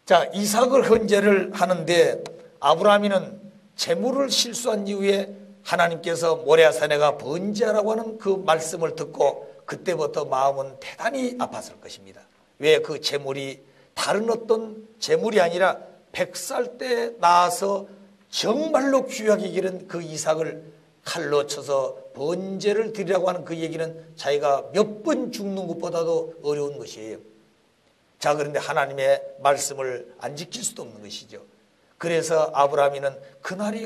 자, 이삭을 헌제를 하는데 아브라함이는 재물을 실수한 이후에 하나님께서 모레아산에가 번제하라고 하는 그 말씀을 듣고 그때부터 마음은 대단히 아팠을 것입니다. 왜 그 재물이 다른 어떤 재물이 아니라 100살 때 낳아서 정말로 귀하게 기른 그 이삭을 칼로 쳐서 번제를 드리라고 하는 그 얘기는 자기가 몇 번 죽는 것보다도 어려운 것이에요. 자, 그런데 하나님의 말씀을 안 지킬 수도 없는 것이죠. 그래서 아브라함이는 그날이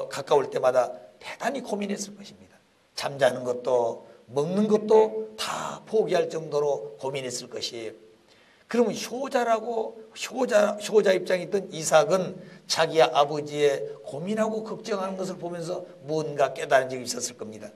가까울 때마다 대단히 고민했을 것입니다. 잠자는 것도 먹는 것도 다 포기할 정도로 고민했을 것이에요. 그러면 효자 입장에 있던 이삭은 자기 아버지의 고민하고 걱정하는 것을 보면서 뭔가 깨달은 적이 있었을 겁니다.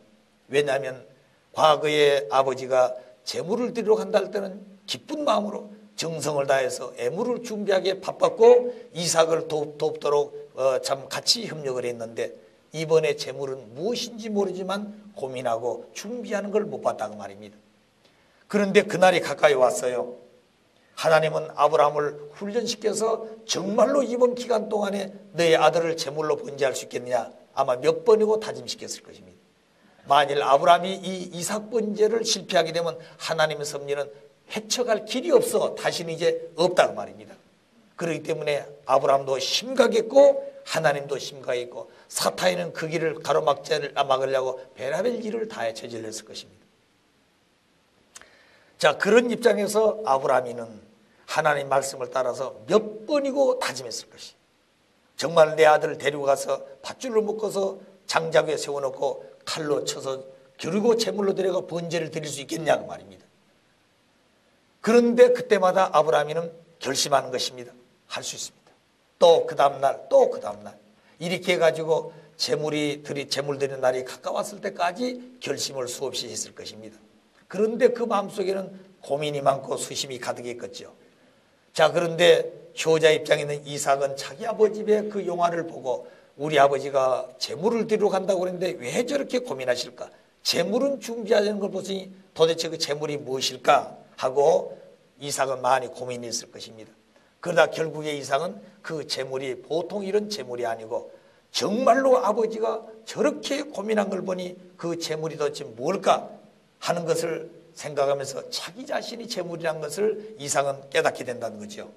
왜냐하면 과거에 아버지가 재물을 드리러 간다 할 때는 기쁜 마음으로 정성을 다해서 애물을 준비하기에 바빴고 이삭을 돕도록 참 같이 협력을 했는데 이번에 재물은 무엇인지 모르지만 고민하고 준비하는 걸 못 봤다고 말입니다. 그런데 그날이 가까이 왔어요. 하나님은 아브라함을 훈련시켜서 정말로 이번 기간 동안에 너의 아들을 제물로 번제할 수 있겠느냐 아마 몇 번이고 다짐시켰을 것입니다. 만일 아브라함이 이 이삭 번제를 실패하게 되면 하나님의 섭리는 헤쳐갈 길이 없어 다시는 이제 없다고 말입니다. 그렇기 때문에 아브라함도 심각했고 하나님도 심각했고 사탄이는 그 길을 가로막으려고 별의별 일을 다 저질렀을 것입니다. 자, 그런 입장에서 아브라함이는 하나님 말씀을 따라서 몇 번이고 다짐했을 것이 정말 내 아들을 데리고 가서 밧줄로 묶어서 장작 위에 세워놓고 칼로 쳐서 그리고 제물로 데려가 번제를 드릴 수 있겠냐고 말입니다. 그런데 그때마다 아브라함이는 결심하는 것입니다. 할 수 있습니다. 또 그 다음날 또 그 다음날 이렇게 해가지고 제물 드리는 날이 가까웠을 때까지 결심을 수없이 했을 것입니다. 그런데 그 마음속에는 고민이 많고 수심이 가득했겠죠. 자, 그런데 효자 입장에 있는 이삭은 자기 아버지 집의 그 용화를 보고 우리 아버지가 제물을 드리러 간다고 그랬는데 왜 저렇게 고민하실까? 제물은 준비하는 걸 보시니 도대체 그 제물이 무엇일까? 하고 이삭은 많이 고민했을 것입니다. 그러다 결국에 이삭은 그 제물이 보통 이런 제물이 아니고 정말로 아버지가 저렇게 고민한 걸 보니 그 제물이 도대체 뭘까 하는 것을 생각하면서 자기 자신이 제물이라는 것을 이삭은 깨닫게 된다는 거죠.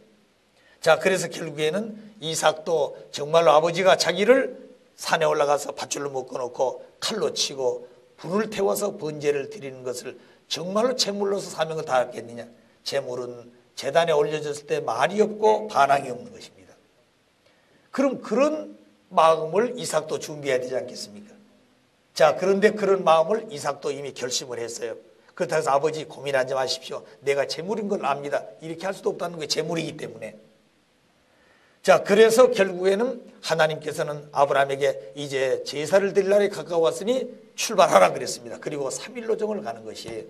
자, 그래서 결국에는 이삭도 정말로 아버지가 자기를 산에 올라가서 밧줄로 묶어놓고 칼로 치고 불을 태워서 번제를 드리는 것을 정말로 제물로서 사명을 다했겠느냐. 제물은 제단에 올려졌을 때 말이 없고 반항이 없는 것입니다. 그럼 그런 마음을 이삭도 준비해야 되지 않겠습니까? 자, 그런데 그런 마음을 이삭도 이미 결심을 했어요. 그렇다고 해서 아버지 고민하지 마십시오. 내가 재물인 걸 압니다. 이렇게 할 수도 없다는 게 재물이기 때문에. 자, 그래서 결국에는 하나님께서는 아브라함에게 이제 제사를 드릴 날이 가까웠으니 출발하라 그랬습니다. 그리고 3일 노정을 가는 것이에요.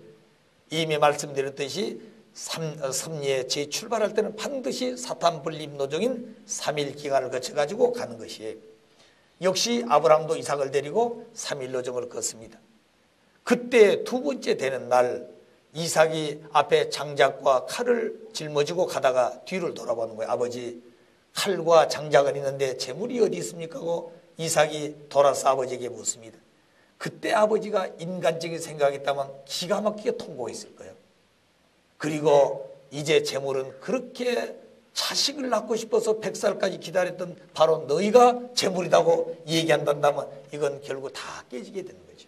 이미 말씀드렸듯이 섭리에 재출발할 때는 반드시 사탄 분립 노정인 3일 기간을 거쳐가지고 가는 것이에요. 역시 아브라함도 이삭을 데리고 3일 노정을 걷습니다. 그때 두 번째 되는 날 이삭이 앞에 장작과 칼을 짊어지고 가다가 뒤를 돌아보는 거예요. 아버지, 칼과 장작은 있는데 재물이 어디 있습니까? 하고 이삭이 돌아서 아버지에게 묻습니다. 그때 아버지가 인간적인 생각이었다면 기가 막히게 통보했을 거예요. 그리고 이제 재물은 그렇게 자식을 낳고 싶어서 100살까지 기다렸던 바로 너희가 재물이라고 얘기한다면 이건 결국 다 깨지게 되는 거죠.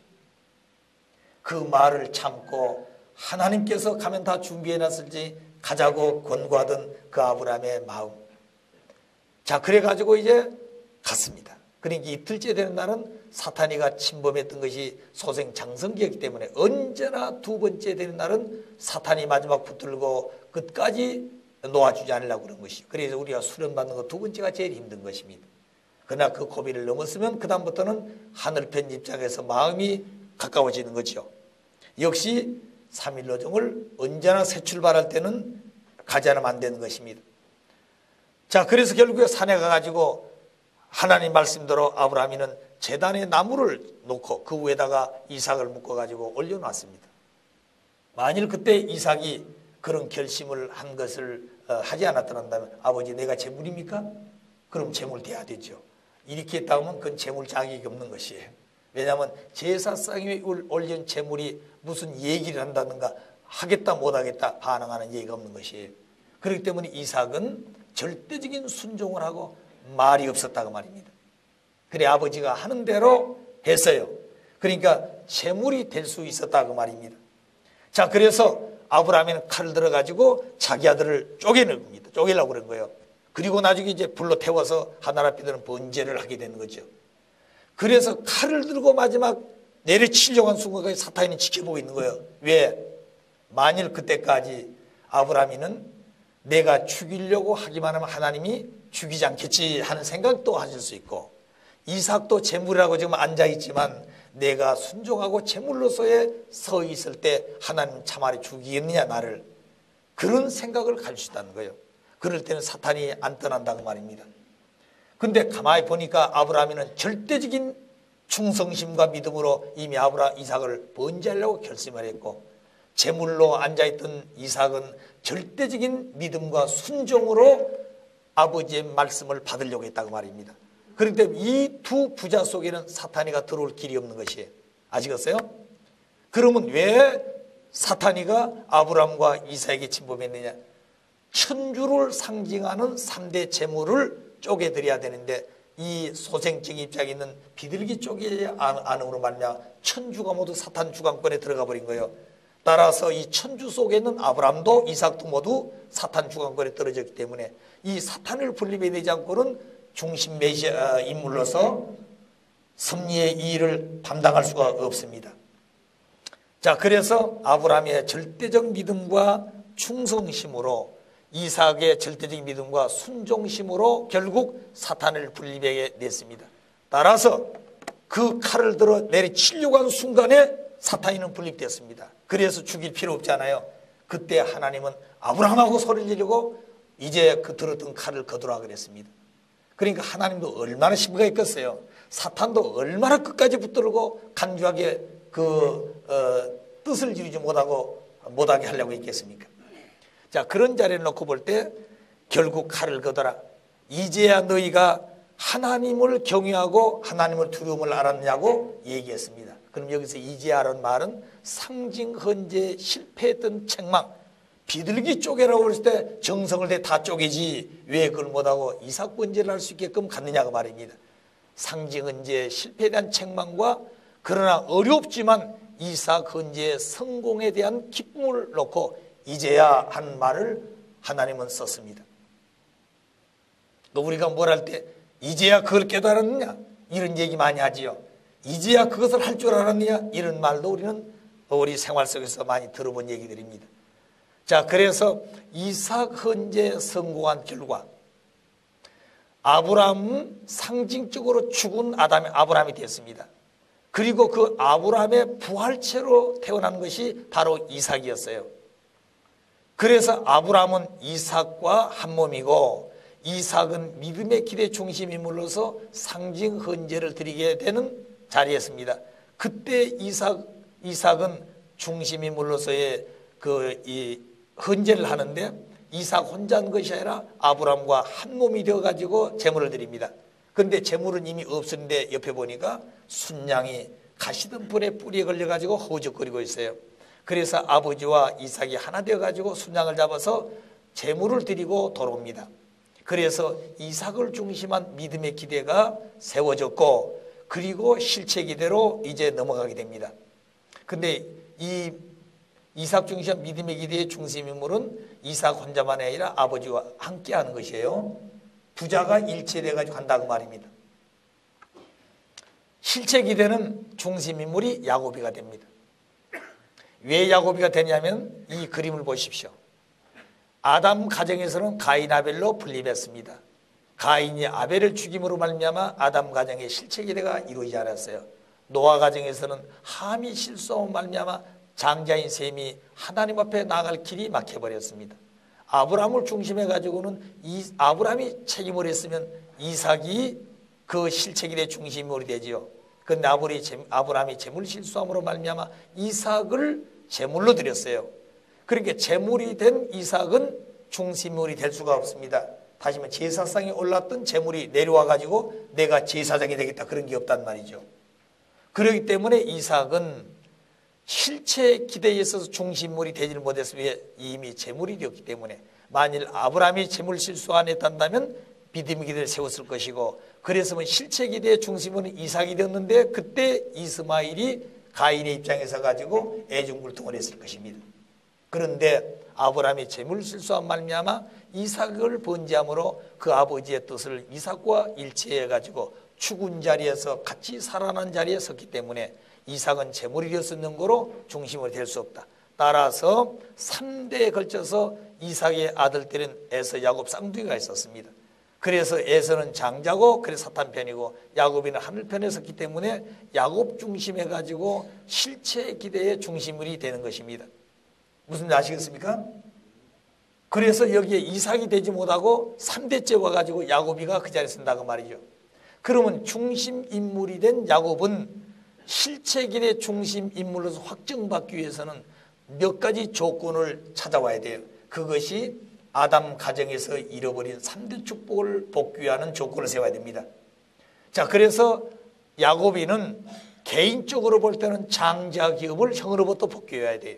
그 말을 참고 하나님께서 가면 다 준비해놨을지 가자고 권고하던 그 아브라함의 마음. 자, 그래가지고 이제 갔습니다. 그러니까 이틀째 되는 날은 사탄이가 침범했던 것이 소생장성기였기 때문에 언제나 두 번째 되는 날은 사탄이 마지막 붙들고 끝까지 놓아주지 않으려고 그런 것이죠. 그래서 우리가 수련받는 것 두 번째가 제일 힘든 것입니다. 그러나 그 고비를 넘었으면 그 다음부터는 하늘편 입장에서 마음이 가까워지는 거죠. 역시 3일 노정을 언제나 새 출발할 때는 가지 않으면 안 되는 것입니다. 자, 그래서 결국에 산에 가가지고 하나님 말씀대로 아브라함이는 제단에 나무를 놓고 그 위에다가 이삭을 묶어가지고 올려놨습니다. 만일 그때 이삭이 그런 결심을 한 것을 하지 않았더라면 아버지 내가 재물입니까? 그럼 재물 돼야 되죠. 이렇게 했다 하면 그건 재물 자격이 없는 것이에요. 왜냐하면 제사상에 올린 재물이 무슨 얘기를 한다든가 하겠다 못하겠다 반응하는 얘기가 없는 것이에요. 그렇기 때문에 이삭은 절대적인 순종을 하고 말이 없었다고 말입니다. 그래 아버지가 하는 대로 했어요. 그러니까 재물이 될 수 있었다고 말입니다. 자, 그래서 아브라함은 칼을 들어가지고 자기 아들을 쪼개는 겁니다. 쪼개려고 그런 거예요. 그리고 나중에 이제 불로 태워서 하늘 앞에서는 번제를 하게 되는 거죠. 그래서 칼을 들고 마지막 내려치려고 한 순간까지 사탄이 지켜보고 있는 거예요. 왜? 만일 그때까지 아브라함이는 내가 죽이려고 하기만 하면 하나님이 죽이지 않겠지 하는 생각도 하실 수 있고, 이삭도 재물이라고 지금 앉아있지만 내가 순종하고 재물로서의 서 있을 때 하나님 참말이 죽이겠느냐 나를, 그런 생각을 가질 수 있다는 거예요. 그럴 때는 사탄이 안 떠난다고 말입니다. 근데 가만히 보니까 아브라함이는 절대적인 충성심과 믿음으로 이미 이삭을 번제하려고 결심을 했고, 제물로 앉아있던 이삭은 절대적인 믿음과 순종으로 아버지의 말씀을 받으려고 했다고 말입니다. 그렇기 때문에 이 두 부자 속에는 사탄이가 들어올 길이 없는 것이에요. 아시겠어요? 그러면 왜 사탄이가 아브라함과 이삭에게 침범했느냐? 천주를 상징하는 3대 재물을 쪼개드려야 되는데 이 소생적 입장에 있는 비둘기 쪼개 안으로 말미암아 천주가 모두 사탄 주관권에 들어가 버린 거예요. 따라서 이 천주 속에 있는 아브라함도 이삭도 모두 사탄 주관권에 떨어졌기 때문에 이 사탄을 분립해내지 않고는 중심 인물로서 섭리의 이 일을 감당할 수가 없습니다. 자, 그래서 아브라함의 절대적 믿음과 충성심으로, 이삭의 절대적인 믿음과 순종심으로 결국 사탄을 분립해 냈습니다. 따라서 그 칼을 들어 내리치려고 하는 순간에 사탄이는 분립됐습니다. 그래서 죽일 필요 없잖아요. 그때 하나님은 아브라함하고 소리를 지르고 이제 그 들었던 칼을 거두라 그랬습니다. 그러니까 하나님도 얼마나 신부가 있겠어요. 사탄도 얼마나 끝까지 붙들고 간주하게 뜻을 이루지 못하게 하려고 했겠습니까? 자, 그런 자리를 놓고 볼 때 결국 칼을 거둬라. 이제야 너희가 하나님을 경외하고 하나님을 두려움을 알았냐고 얘기했습니다. 그럼 여기서 이제야라는 말은 상징 헌재 실패했던 책망, 비둘기 쪼개라고 그랬을 때 정성을 대 다 쪼개지 왜 그걸 못하고 이삭 번제를 할 수 있게끔 갔느냐고 말입니다. 상징 헌재 실패에 대한 책망과 그러나 어렵지만 이삭 헌재의 성공에 대한 기쁨을 놓고 이제야 한 말을 하나님은 썼습니다. 우리가 뭘 할 때 이제야 그걸 깨달았느냐? 이런 얘기 많이 하지요. 이제야 그것을 할 줄 알았느냐? 이런 말도 우리 생활 속에서 많이 들어본 얘기들입니다. 자, 그래서 이삭 헌재 성공한 결과 아브라함은 상징적으로 죽은 아브라함이 됐습니다. 그리고 그 아브라함의 부활체로 태어난 것이 바로 이삭이었어요. 그래서 아브라함은 이삭과 한 몸이고 이삭은 믿음의 기대 중심 인물로서 상징 헌재를 드리게 되는 자리였습니다. 그때 이삭은 중심 인물로서의 이 헌재를 하는데 이삭 혼자 한 것이 아니라 아브라함과 한 몸이 되어가지고 제물을 드립니다. 그런데 제물은 이미 없었는데 옆에 보니까 순양이 가시던 불에 뿌리에 걸려가지고 허우적거리고 있어요. 그래서 아버지와 이삭이 하나 되어가지고 순양을 잡아서 제물을 드리고 돌아옵니다. 그래서 이삭을 중심한 믿음의 기대가 세워졌고 그리고 실체 기대로 이제 넘어가게 됩니다. 근데 이 이삭 중심한 믿음의 기대의 중심 인물은 이삭 혼자만이 아니라 아버지와 함께 하는 것이에요. 부자가 일체돼가지고 한다고 말입니다. 실체 기대는 중심 인물이 야곱이가 됩니다. 왜 야곱이가 되냐면 이 그림을 보십시오. 아담 가정에서는 가인 아벨로 분립했습니다. 가인이 아벨을 죽임으로 말미암아 아담 가정의 실체 기대가 이루어지지 않았어요. 노아 가정에서는 함이 실수함으로 말미암아 장자인 셈이 하나님 앞에 나아갈 길이 막혀버렸습니다. 아브라함을 중심해 가지고는 아브라함이 책임을 했으면 이삭이 그 실체 기대의 중심인물이 되지요. 그런데 아브라함이 제물 실수함으로 말미암아 이삭을 제물로 드렸어요. 그러니까 제물이 된 이삭은 중심인물이 될 수가 없습니다. 다시 말해 제사상에 올랐던 제물이 내려와 가지고 내가 제사장이 되겠다 그런 게 없단 말이죠. 그렇기 때문에 이삭은 실체 기대에 있어서 중심물이 되지를 못했으면 이미 제물이 되었기 때문에 만일 아브라함이 제물 실수 안 했단다면 믿음의 기대를 세웠을 것이고 그래서 실체 기대의 중심은 이삭이 되었는데 그때 이스마일이 가인의 입장에서 가지고 애중불통을 했을 것입니다. 그런데 아브라함이 제물 실수한 말미암아 이삭을 번제함으로 그 아버지의 뜻을 이삭과 일치해 가지고 죽은 자리에서 같이 살아난 자리에 섰기 때문에 이삭은 제물이 되었는 거로 중심으로 될 수 없다. 따라서 3대에 걸쳐서 이삭의 아들들은 에서, 야곱 쌍둥이가 있었습니다. 그래서 에서는 장자고 그래서 사탄 편이고 야곱이는 하늘 편에 섰기 때문에 야곱 중심해 가지고 실체 기대의 중심물이 되는 것입니다. 무슨 말 아시겠습니까? 그래서 여기에 이삭이 되지 못하고 3대째 와가지고 야곱이가 그 자리에 쓴다고 말이죠. 그러면 중심 인물이 된 야곱은 실체 기대 중심 인물로서 확정받기 위해서는 몇 가지 조건을 찾아와야 돼요. 그것이 아담 가정에서 잃어버린 3대 축복을 복귀하는 조건을 세워야 됩니다. 자, 그래서 야곱이는 개인적으로 볼 때는 장자 기업을 형으로부터 복귀해야 돼요.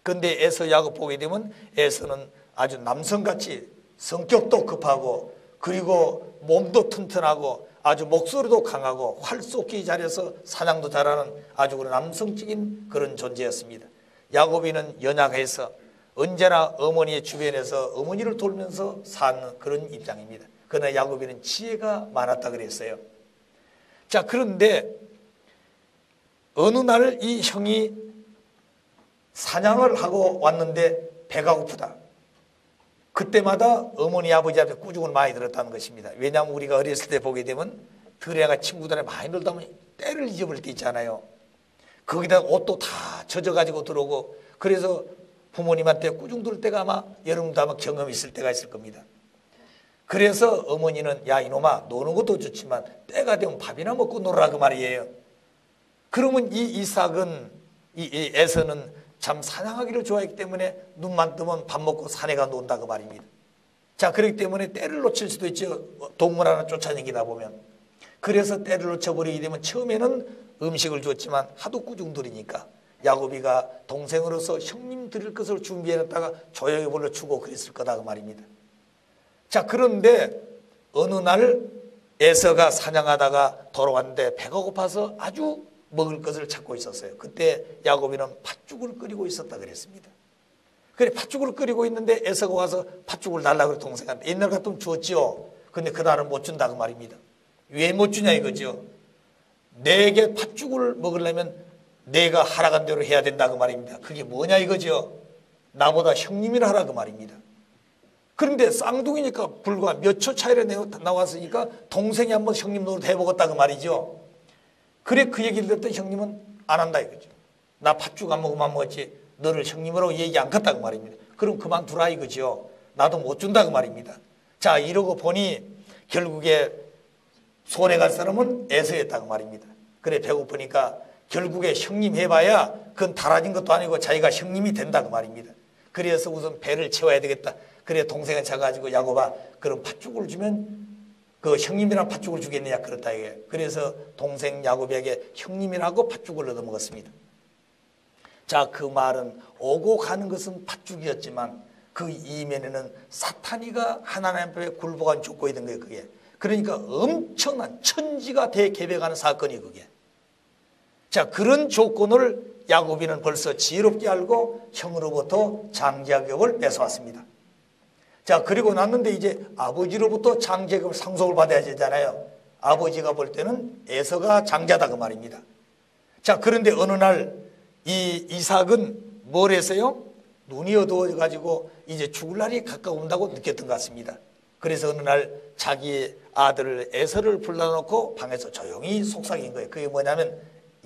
그런데 에서 야곱 보게 되면 에서는 아주 남성같이 성격도 급하고 그리고 몸도 튼튼하고 아주 목소리도 강하고 활 쏘기 잘해서 사냥도 잘하는 아주 남성적인 그런 존재였습니다. 야곱이는 연약해서 언제나 어머니의 주변에서 어머니를 돌면서 사는 그런 입장입니다. 그러나 야곱이는 지혜가 많았다 그랬어요. 자, 그런데 어느 날 이 형이 사냥을 하고 왔는데 배가 고프다. 그때마다 어머니 아버지 앞에 꾸중을 많이 들었다는 것입니다. 왜냐하면 우리가 어렸을 때 보게 되면 들에가 친구들에 많이 놀다 보면 때를 잊어버릴 때 있잖아요. 거기다 옷도 다 젖어가지고 들어오고 그래서 부모님한테 꾸중 들을 때가 아마 여러분도 아마 경험이 있을 때가 있을 겁니다. 그래서 어머니는 야 이놈아 노는 것도 좋지만 때가 되면 밥이나 먹고 놀으라 그 말이에요. 그러면 이 이삭은 이 에서는 참 사냥하기를 좋아했기 때문에 눈만 뜨면 밥 먹고 산에 가 논다 그 말입니다. 자, 그렇기 때문에 때를 놓칠 수도 있죠. 동물 하나 쫓아다니다 보면. 그래서 때를 놓쳐버리게 되면 처음에는 음식을 줬지만 하도 꾸중들이니까 야곱이가 동생으로서 형님 드릴 것을 준비해놨다가 조용히 불러주고 그랬을 거다 그 말입니다. 자, 그런데 어느 날 에서가 사냥하다가 돌아왔는데 배가 고파서 아주 먹을 것을 찾고 있었어요. 그때 야곱이는 팥죽을 끓이고 있었다 그랬습니다. 그래 팥죽을 끓이고 있는데 에서가 와서 팥죽을 달라고 동생한테 옛날 같으면 주었지요. 근데 그날은 못 준다 그 말입니다. 왜 못 주냐 이거죠. 내게 팥죽을 먹으려면 내가 하라간 대로 해야 된다 그 말입니다. 그게 뭐냐 이거죠. 나보다 형님이라 하라 그 말입니다. 그런데 쌍둥이니까 불과 몇 초 차이로 나왔으니까 동생이 한번 형님 노릇 해보겠다 그 말이죠. 그래 그 얘기를 듣던 형님은 안 한다 이거죠. 나 팥죽 안 먹으면 안 먹었지 너를 형님으로 얘기 안 갔다 그 말입니다. 그럼 그만두라 이거죠. 나도 못 준다 그 말입니다. 자 이러고 보니 결국에 손해 갈 사람은 에서였다 그 말입니다. 그래 배고프니까 결국에 형님 해봐야 그건 달아진 것도 아니고 자기가 형님이 된다 그 말입니다. 그래서 우선 배를 채워야 되겠다. 그래 동생을 찾아가지고 야곱아 그럼 팥죽을 주면 그 형님이랑 팥죽을 주겠느냐 그렇다 이게. 그래서 동생 야곱에게 형님이라고 팥죽을 얻어 먹었습니다. 자 그 말은 오고 가는 것은 팥죽이었지만 그 이면에는 사탄이가 하나님 앞에 굴복한 조건이 된 거예요 그게. 그러니까 엄청난 천지가 대개벽하는 사건이 그게. 자 그런 조건을 야곱이는 벌써 지혜롭게 알고 형으로부터 장자급을 뺏어왔습니다. 자 그리고 났는데 이제 아버지로부터 장자급 상속을 받아야 되잖아요. 아버지가 볼 때는 에서가 장자다 그 말입니다. 자 그런데 어느 날 이 이삭은 뭘 했어요? 눈이 어두워가지고 이제 죽을 날이 가까운다고 느꼈던 것 같습니다. 그래서 어느 날 자기 아들 에서를 불러놓고 방에서 조용히 속삭인 거예요. 그게 뭐냐면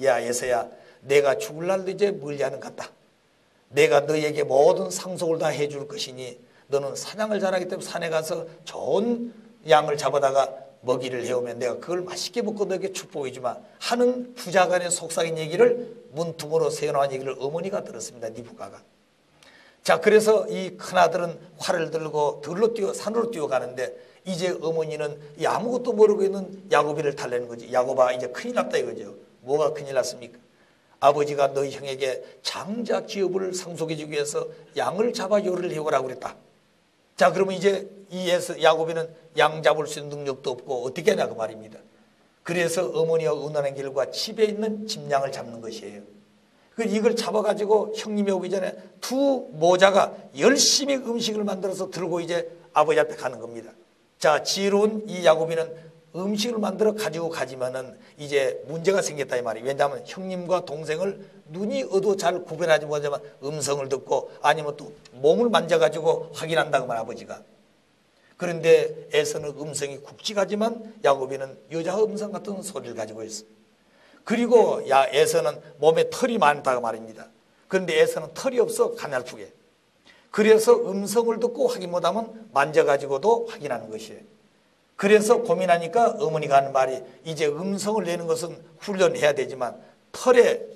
야 에서야 내가 죽을 날도 이제 멀지 않은 것 같다. 내가 너에게 모든 상속을 다 해줄 것이니 너는 사냥을 잘하기 때문에 산에 가서 좋은 양을 잡아다가 먹이를 해오면 내가 그걸 맛있게 먹고 너에게 축복해 주마 하는 부자간의 속삭인 얘기를 문틈으로 새어나온 얘기를 어머니가 들었습니다. 니부가가. 자 그래서 이 큰아들은 활을 들고 산으로 뛰어가는데 이제 어머니는 이 아무것도 모르고 있는 야곱이를 달래는 거지. 야곱아 이제 큰일 났다 이거죠. 뭐가 큰일 났습니까? 아버지가 너희 형에게 장자 기업을 상속해 주기 위해서 양을 잡아 요리를 해오라고 그랬다. 자 그러면 이제 야곱이는 양 잡을 수 있는 능력도 없고 어떻게 하냐 그 말입니다. 그래서 어머니와 의논한 결과 집에 있는 짐양을 잡는 것이에요. 이걸 잡아가지고 형님이 오기 전에 두 모자가 열심히 음식을 만들어서 들고 이제 아버지 앞에 가는 겁니다. 자 지혜로운 이 야곱이는 음식을 만들어 가지고 가지만은 이제 문제가 생겼다 이 말이에요. 왜냐하면 형님과 동생을 눈이 어두워 잘 구별하지 못하지만 음성을 듣고 아니면 또 몸을 만져가지고 확인한다고 말 아버지가. 그런데 에서는 음성이 굵직하지만 야곱이는 여자 음성 같은 소리를 가지고 있어. 그리고 에서는 몸에 털이 많다고 말입니다. 그런데 에서는 털이 없어 가냘프게. 그래서 음성을 듣고 확인 못하면 만져가지고도 확인하는 것이에요. 그래서 고민하니까 어머니가 하는 말이 이제 음성을 내는 것은 훈련해야 되지만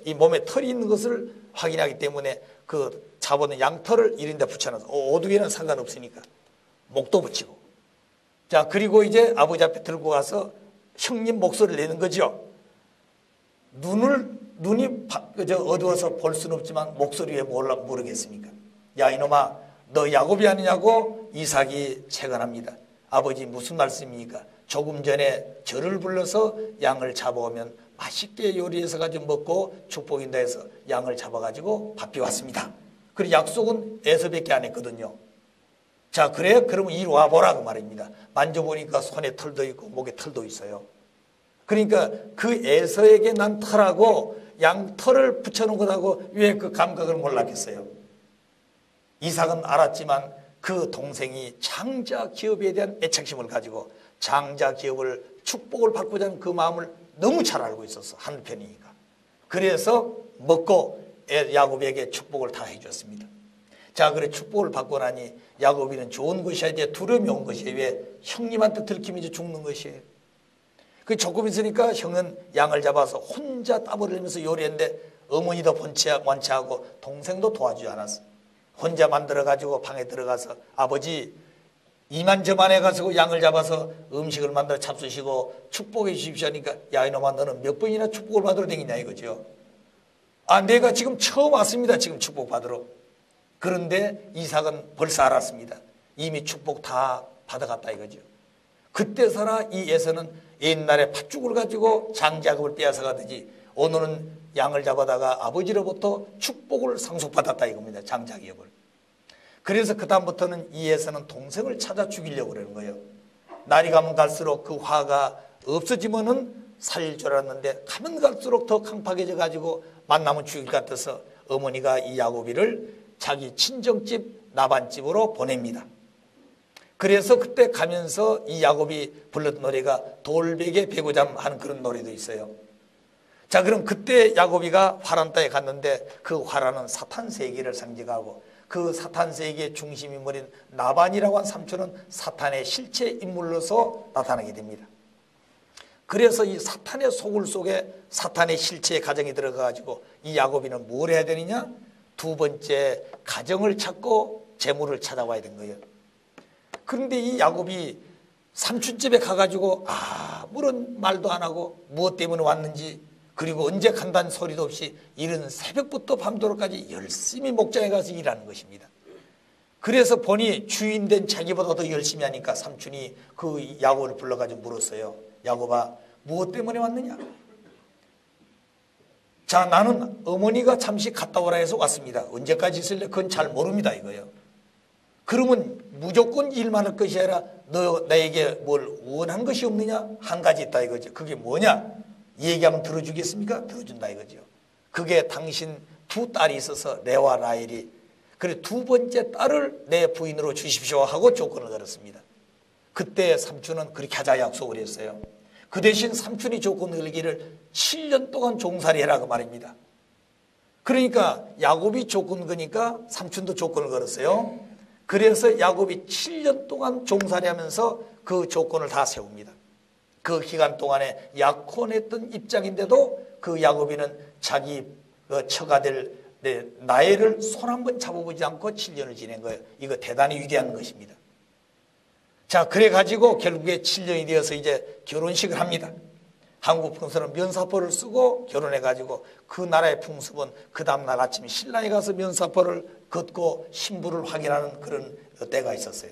이 몸에 털이 있는 것을 확인하기 때문에 그 잡아놓은 양털을 이런 데 붙여놔서 오두개는 상관없으니까 목도 붙이고. 자 그리고 이제 아버지 앞에 들고 가서 형님 목소리를 내는 거죠. 눈이 어두워서 볼 수는 없지만 목소리 왜 모르겠습니까? 야 이놈아 너 야곱이 아니냐고 이삭이 채간합니다. 아버지 무슨 말씀입니까? 조금 전에 저를 불러서 양을 잡아오면 맛있게 요리해서 가지고 먹고 축복인다 해서 양을 잡아가지고 밥 비웠습니다. 그리고 약속은 에서밖에 안 했거든요. 자 그래 그러면 이리 와보라고 말입니다. 만져보니까 손에 털도 있고 목에 털도 있어요. 그러니까 그 에서에게 난 털하고 양털을 붙여놓은 것하고 왜 그 감각을 몰랐겠어요. 이삭은 알았지만 그 동생이 장자 기업에 대한 애착심을 가지고 장자 기업을 축복을 받고자 하는 그 마음을 너무 잘 알고 있었어. 한편이니까. 그래서 먹고 야곱에게 축복을 다 해줬습니다. 자 그래 축복을 받고 나니 야곱이는 좋은 것이 아니라 두려움이 온 것이에요. 왜? 형님한테 들키면 이제 죽는 것이에요. 그 조금 있으니까 형은 양을 잡아서 혼자 땀 흘리면서 요리했는데 어머니도 원치하고 동생도 도와주지 않았어. 혼자 만들어가지고 방에 들어가서 아버지 이만저만해 가지고 양을 잡아서 음식을 만들어 잡수시고 축복해 주십시오 하니까 야 이놈아 너는 몇 번이나 축복을 받으러 다니냐 이거죠. 아 내가 지금 처음 왔습니다. 지금 축복 받으러. 그런데 이삭은 벌써 알았습니다. 이미 축복 다 받아갔다 이거죠. 그때서야 이 에서는 옛날에 팥죽을 가지고 장자급을 빼앗아 가듯이 오늘은 양을 잡아다가 아버지로부터 축복을 상속받았다 이겁니다. 장자기업을. 그래서 그 다음부터는 이 에서는 동생을 찾아 죽이려고 그러는 거예요. 날이 가면 갈수록 그 화가 없어지면은 살릴 줄 알았는데 가면 갈수록 더 강팍해져 가지고 만나면 죽일 것 같아서 어머니가 이 야곱이를 자기 친정집 나반집으로 보냅니다. 그래서 그때 가면서 이 야곱이 불렀던 노래가 돌베개 베고잠 하는 그런 노래도 있어요. 자, 그럼 그때 야곱이가 화란 땅에 갔는데 그 화란은 사탄 세계를 상징하고 그 사탄 세계의 중심인물인 나반이라고 한 삼촌은 사탄의 실체 인물로서 나타나게 됩니다. 그래서 이 사탄의 소굴 속에 사탄의 실체의 가정이 들어가가지고 이 야곱이는 뭘 해야 되느냐? 두 번째 가정을 찾고 재물을 찾아와야 된 거예요. 그런데 이 야곱이 삼촌집에 가가지고 아무런 말도 안 하고 무엇 때문에 왔는지 그리고 언제 간다는 소리도 없이 이른 새벽부터 밤도록까지 열심히 목장에 가서 일하는 것입니다. 그래서 보니 주인 된 자기보다 더 열심히 하니까 삼촌이 그 야곱을 불러가지고 물었어요. 야곱아, 무엇 때문에 왔느냐? 자, 나는 어머니가 잠시 갔다 오라 해서 왔습니다. 언제까지 있을래? 그건 잘 모릅니다 이거예요. 그러면 무조건 일만 할 것이 아니라 너 나에게 뭘 원한 것이 없느냐? 한 가지 있다 이거죠. 그게 뭐냐? 얘기하면 들어주겠습니까? 들어준다 이거죠. 그게 당신 두 딸이 있어서 레와 라헬이 그래 두 번째 딸을 내 부인으로 주십시오 하고 조건을 걸었습니다. 그때 삼촌은 그렇게 하자 약속을 했어요. 그 대신 삼촌이 조건을 걸기를 7년 동안 종살이 해라고 말입니다. 그러니까 야곱이 조건 거니까 삼촌도 조건을 걸었어요. 그래서 야곱이 7년 동안 종살이 하면서 그 조건을 다 세웁니다. 그 기간 동안에 약혼했던 입장인데도 그 야곱이는 자기 처가 될 나엘을 손 한번 잡아보지 않고 7년을 지낸 거예요. 이거 대단히 위대한 것입니다. 자, 그래가지고 결국에 7년이 되어서 이제 결혼식을 합니다. 한국 풍습은 면사포를 쓰고 결혼해가지고 그 나라의 풍습은 그 다음날 아침에 신랑이 가서 면사포를 걷고 신부를 확인하는 그런 때가 있었어요.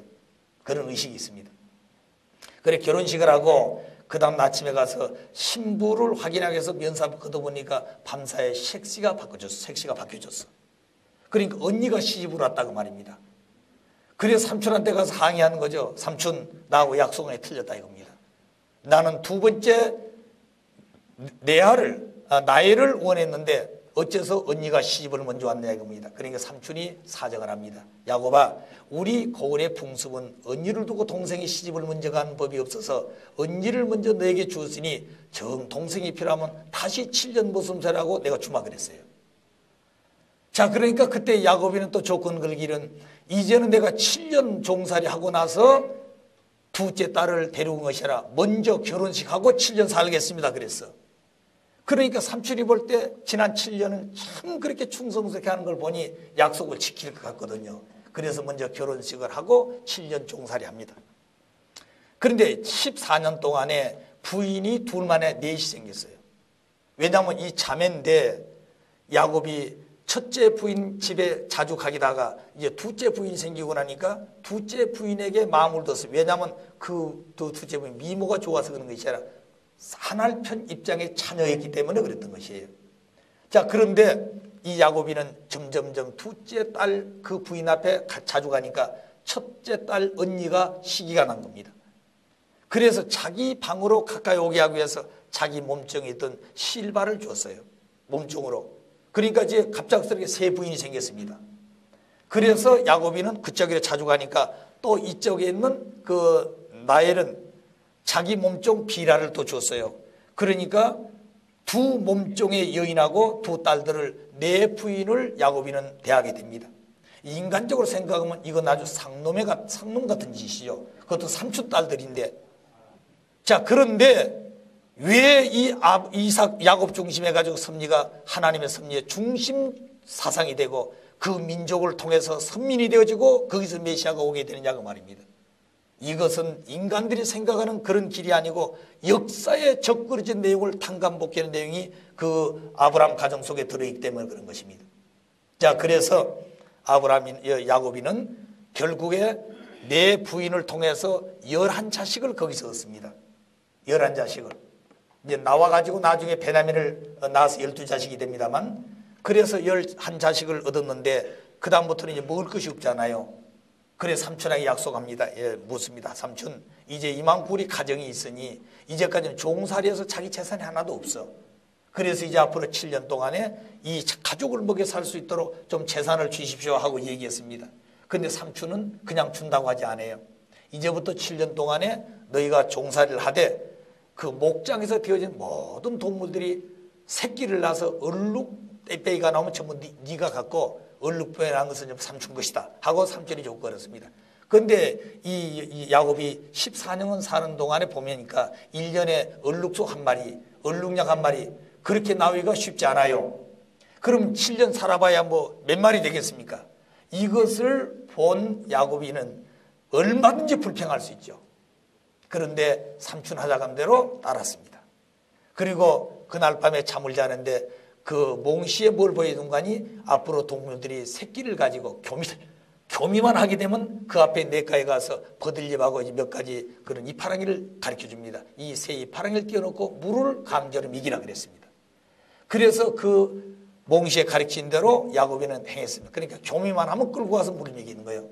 그런 의식이 있습니다. 그래 결혼식을 하고 그 다음 아침에 가서 신부를 확인하기 위해서 면사포 걷어보니까 밤사이에 색시가 바뀌어졌어. 그러니까 언니가 시집을 왔다고 말입니다. 그래서 삼촌한테 가서 항의하는 거죠. 삼촌, 나하고 약속에 틀렸다 이겁니다. 나는 두 번째 나엘을 원했는데 어째서 언니가 시집을 먼저 왔냐 이겁니다. 그러니까 삼촌이 사정을 합니다. 야곱아, 우리 고을의 풍습은 언니를 두고 동생이 시집을 먼저 가는 법이 없어서 언니를 먼저 너에게 주었으니 정 동생이 필요하면 다시 7년 모순살하고 내가 주마 그랬어요. 자, 그러니까 그때 야곱이는 또 조건 걸기는 이제는 내가 7년 종살이 하고 나서 둘째 딸을 데려온 것이 아니라 먼저 결혼식하고 7년 살겠습니다 그랬어. 그러니까 삼촌이 볼 때 지난 7년은 참 그렇게 충성스럽게 하는 걸 보니 약속을 지킬 것 같거든요. 그래서 먼저 결혼식을 하고 7년 종살이 합니다. 그런데 14년 동안에 부인이 둘만에 넷이 생겼어요. 왜냐하면 이 자매인데 야곱이 첫째 부인 집에 자주 가기다가 이제 둘째 부인이 생기고 나니까 둘째 부인에게 마음을 뒀어요. 왜냐하면 그 둘째 부인 미모가 좋아서 그런 것이 아니라 한알편 입장의 자녀였기 때문에 그랬던 것이에요. 자, 그런데 이 야곱이는 점점점 둘째 딸 그 부인 앞에 자주 가니까 첫째 딸 언니가 시기가 난 겁니다. 그래서 자기 방으로 가까이 오게 하기 위해서 자기 몸종에 있던 실바를 줬어요. 몸종으로. 그러니까 이제 갑작스럽게 세 부인이 생겼습니다. 그래서 야곱이는 그쪽에 자주 가니까 또 이쪽에 있는 그 나엘은 자기 몸종 비라를 또 줬어요. 그러니까 두 몸종의 여인하고 두 딸들을 네 부인을 야곱이는 대하게 됩니다. 인간적으로 생각하면 이건 아주 상놈 같은 짓이죠. 그것도 삼촌 딸들인데. 자, 그런데 왜 이 야곱 중심해 가지고 섭리가 하나님의 섭리의 중심 사상이 되고 그 민족을 통해서 선민이 되어지고 거기서 메시아가 오게 되느냐고 말입니다. 이것은 인간들이 생각하는 그런 길이 아니고 역사에 적그러진 내용을 탕감복귀하는 내용이 그 아브라함 가정 속에 들어있기 때문에 그런 것입니다. 자, 그래서 야곱이는 결국에 네 부인을 통해서 11자식을 거기서 얻습니다. 11자식을. 이제 나와가지고 나중에 베냐민을 낳아서 12자식이 됩니다만 그래서 11자식을 얻었는데 그 다음부터는 이제 먹을 것이 없잖아요. 그래 삼촌에게 약속합니다. 예, 묻습니다. 삼촌, 이제 이만큼 우리 가정이 있으니 이제까지는 종살이에서 자기 재산이 하나도 없어. 그래서 이제 앞으로 7년 동안에 이 가족을 먹여 살 수 있도록 좀 재산을 주십시오 하고 얘기했습니다. 근데 삼촌은 그냥 준다고 하지 않아요. 이제부터 7년 동안에 너희가 종살이를 하되 그 목장에서 되어진 모든 동물들이 새끼를 낳아서 얼룩빼기가 나오면 전부 네가 갖고 얼룩빼기 난 것은 좀 삼촌 것이다 하고 삼촌이 조건했습니다. 그런데 이 야곱이 14년은 사는 동안에 보면니까 1년에 얼룩소 한 마리, 얼룩약 한 마리 그렇게 나오기가 쉽지 않아요. 그럼 7년 살아봐야 뭐 몇 마리 되겠습니까? 이것을 본 야곱이는 얼마든지 불평할 수 있죠. 그런데 삼촌 하자간 대로 따랐습니다. 그리고 그날 밤에 잠을 자는데 그 몽시에 뭘 보여준가니 앞으로 동물들이 새끼를 가지고 교미만 하게 되면 그 앞에 냇가에 가서 버들잎하고 몇 가지 그런 이파랑이를 가르쳐 줍니다. 이 새 이파랑이를 띄워놓고 물을 강제로 먹이라 그랬습니다. 그래서 그 몽시에 가르친 대로 야곱이는 행했습니다. 그러니까 교미만 하면 끌고 와서 물을 먹이는 거예요.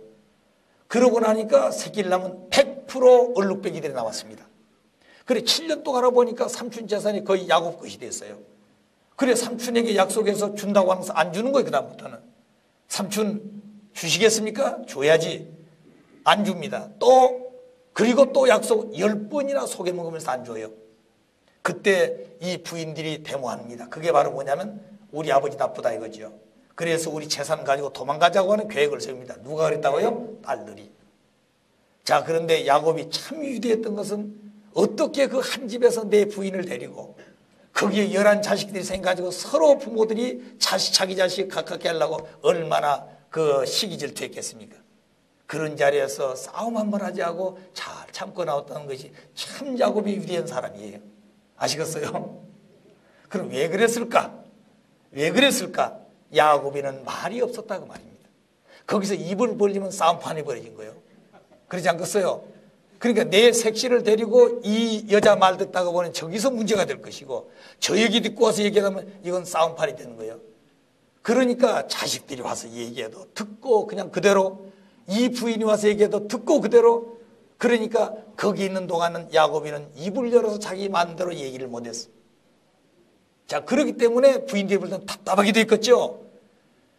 그러고 나니까 새끼를 낳으면 100% 얼룩배기들이 나왔습니다. 그래 7년 동안 알아보니까 삼촌 재산이 거의 야곱 것이 됐어요. 그래 삼촌에게 약속해서 준다고 하면서 안 주는 거예요. 그 다음부터는. 삼촌 주시겠습니까? 줘야지. 안 줍니다. 그리고 또 약속 10번이나 속여 먹으면서 안 줘요. 그때 이 부인들이 데모합니다. 그게 바로 뭐냐면 우리 아버지 나쁘다 이거죠. 그래서 우리 재산 가지고 도망가자고 하는 계획을 세웁니다. 누가 그랬다고요? 딸들이. 자, 그런데 야곱이 참 위대했던 것은 어떻게 그 한 집에서 내 부인을 데리고 거기에 11자식들이 생겨가지고 서로 부모들이 자기 자식 가깝게 하려고 얼마나 그 시기 질투했겠습니까? 그런 자리에서 싸움 한번 하지 하고 잘 참고 나왔다는 것이 참 야곱이 위대한 사람이에요. 아시겠어요? 그럼 왜 그랬을까? 왜 그랬을까? 야곱이는 말이 없었다고 말입니다. 거기서 입을 벌리면 싸움판이 벌어진 거예요. 그러지 않겠어요? 그러니까 내 색시를 데리고 이 여자 말 듣다가 보면 저기서 문제가 될 것이고 저 얘기 듣고 와서 얘기하면 이건 싸움판이 되는 거예요. 그러니까 자식들이 와서 얘기해도 듣고 그냥 그대로 이 부인이 와서 얘기해도 듣고 그대로 그러니까 거기 있는 동안은 야곱이는 입을 열어서 자기 마음대로 얘기를 못했어. 자, 그렇기 때문에 부인들이 볼 때는 답답하게 됐겠죠.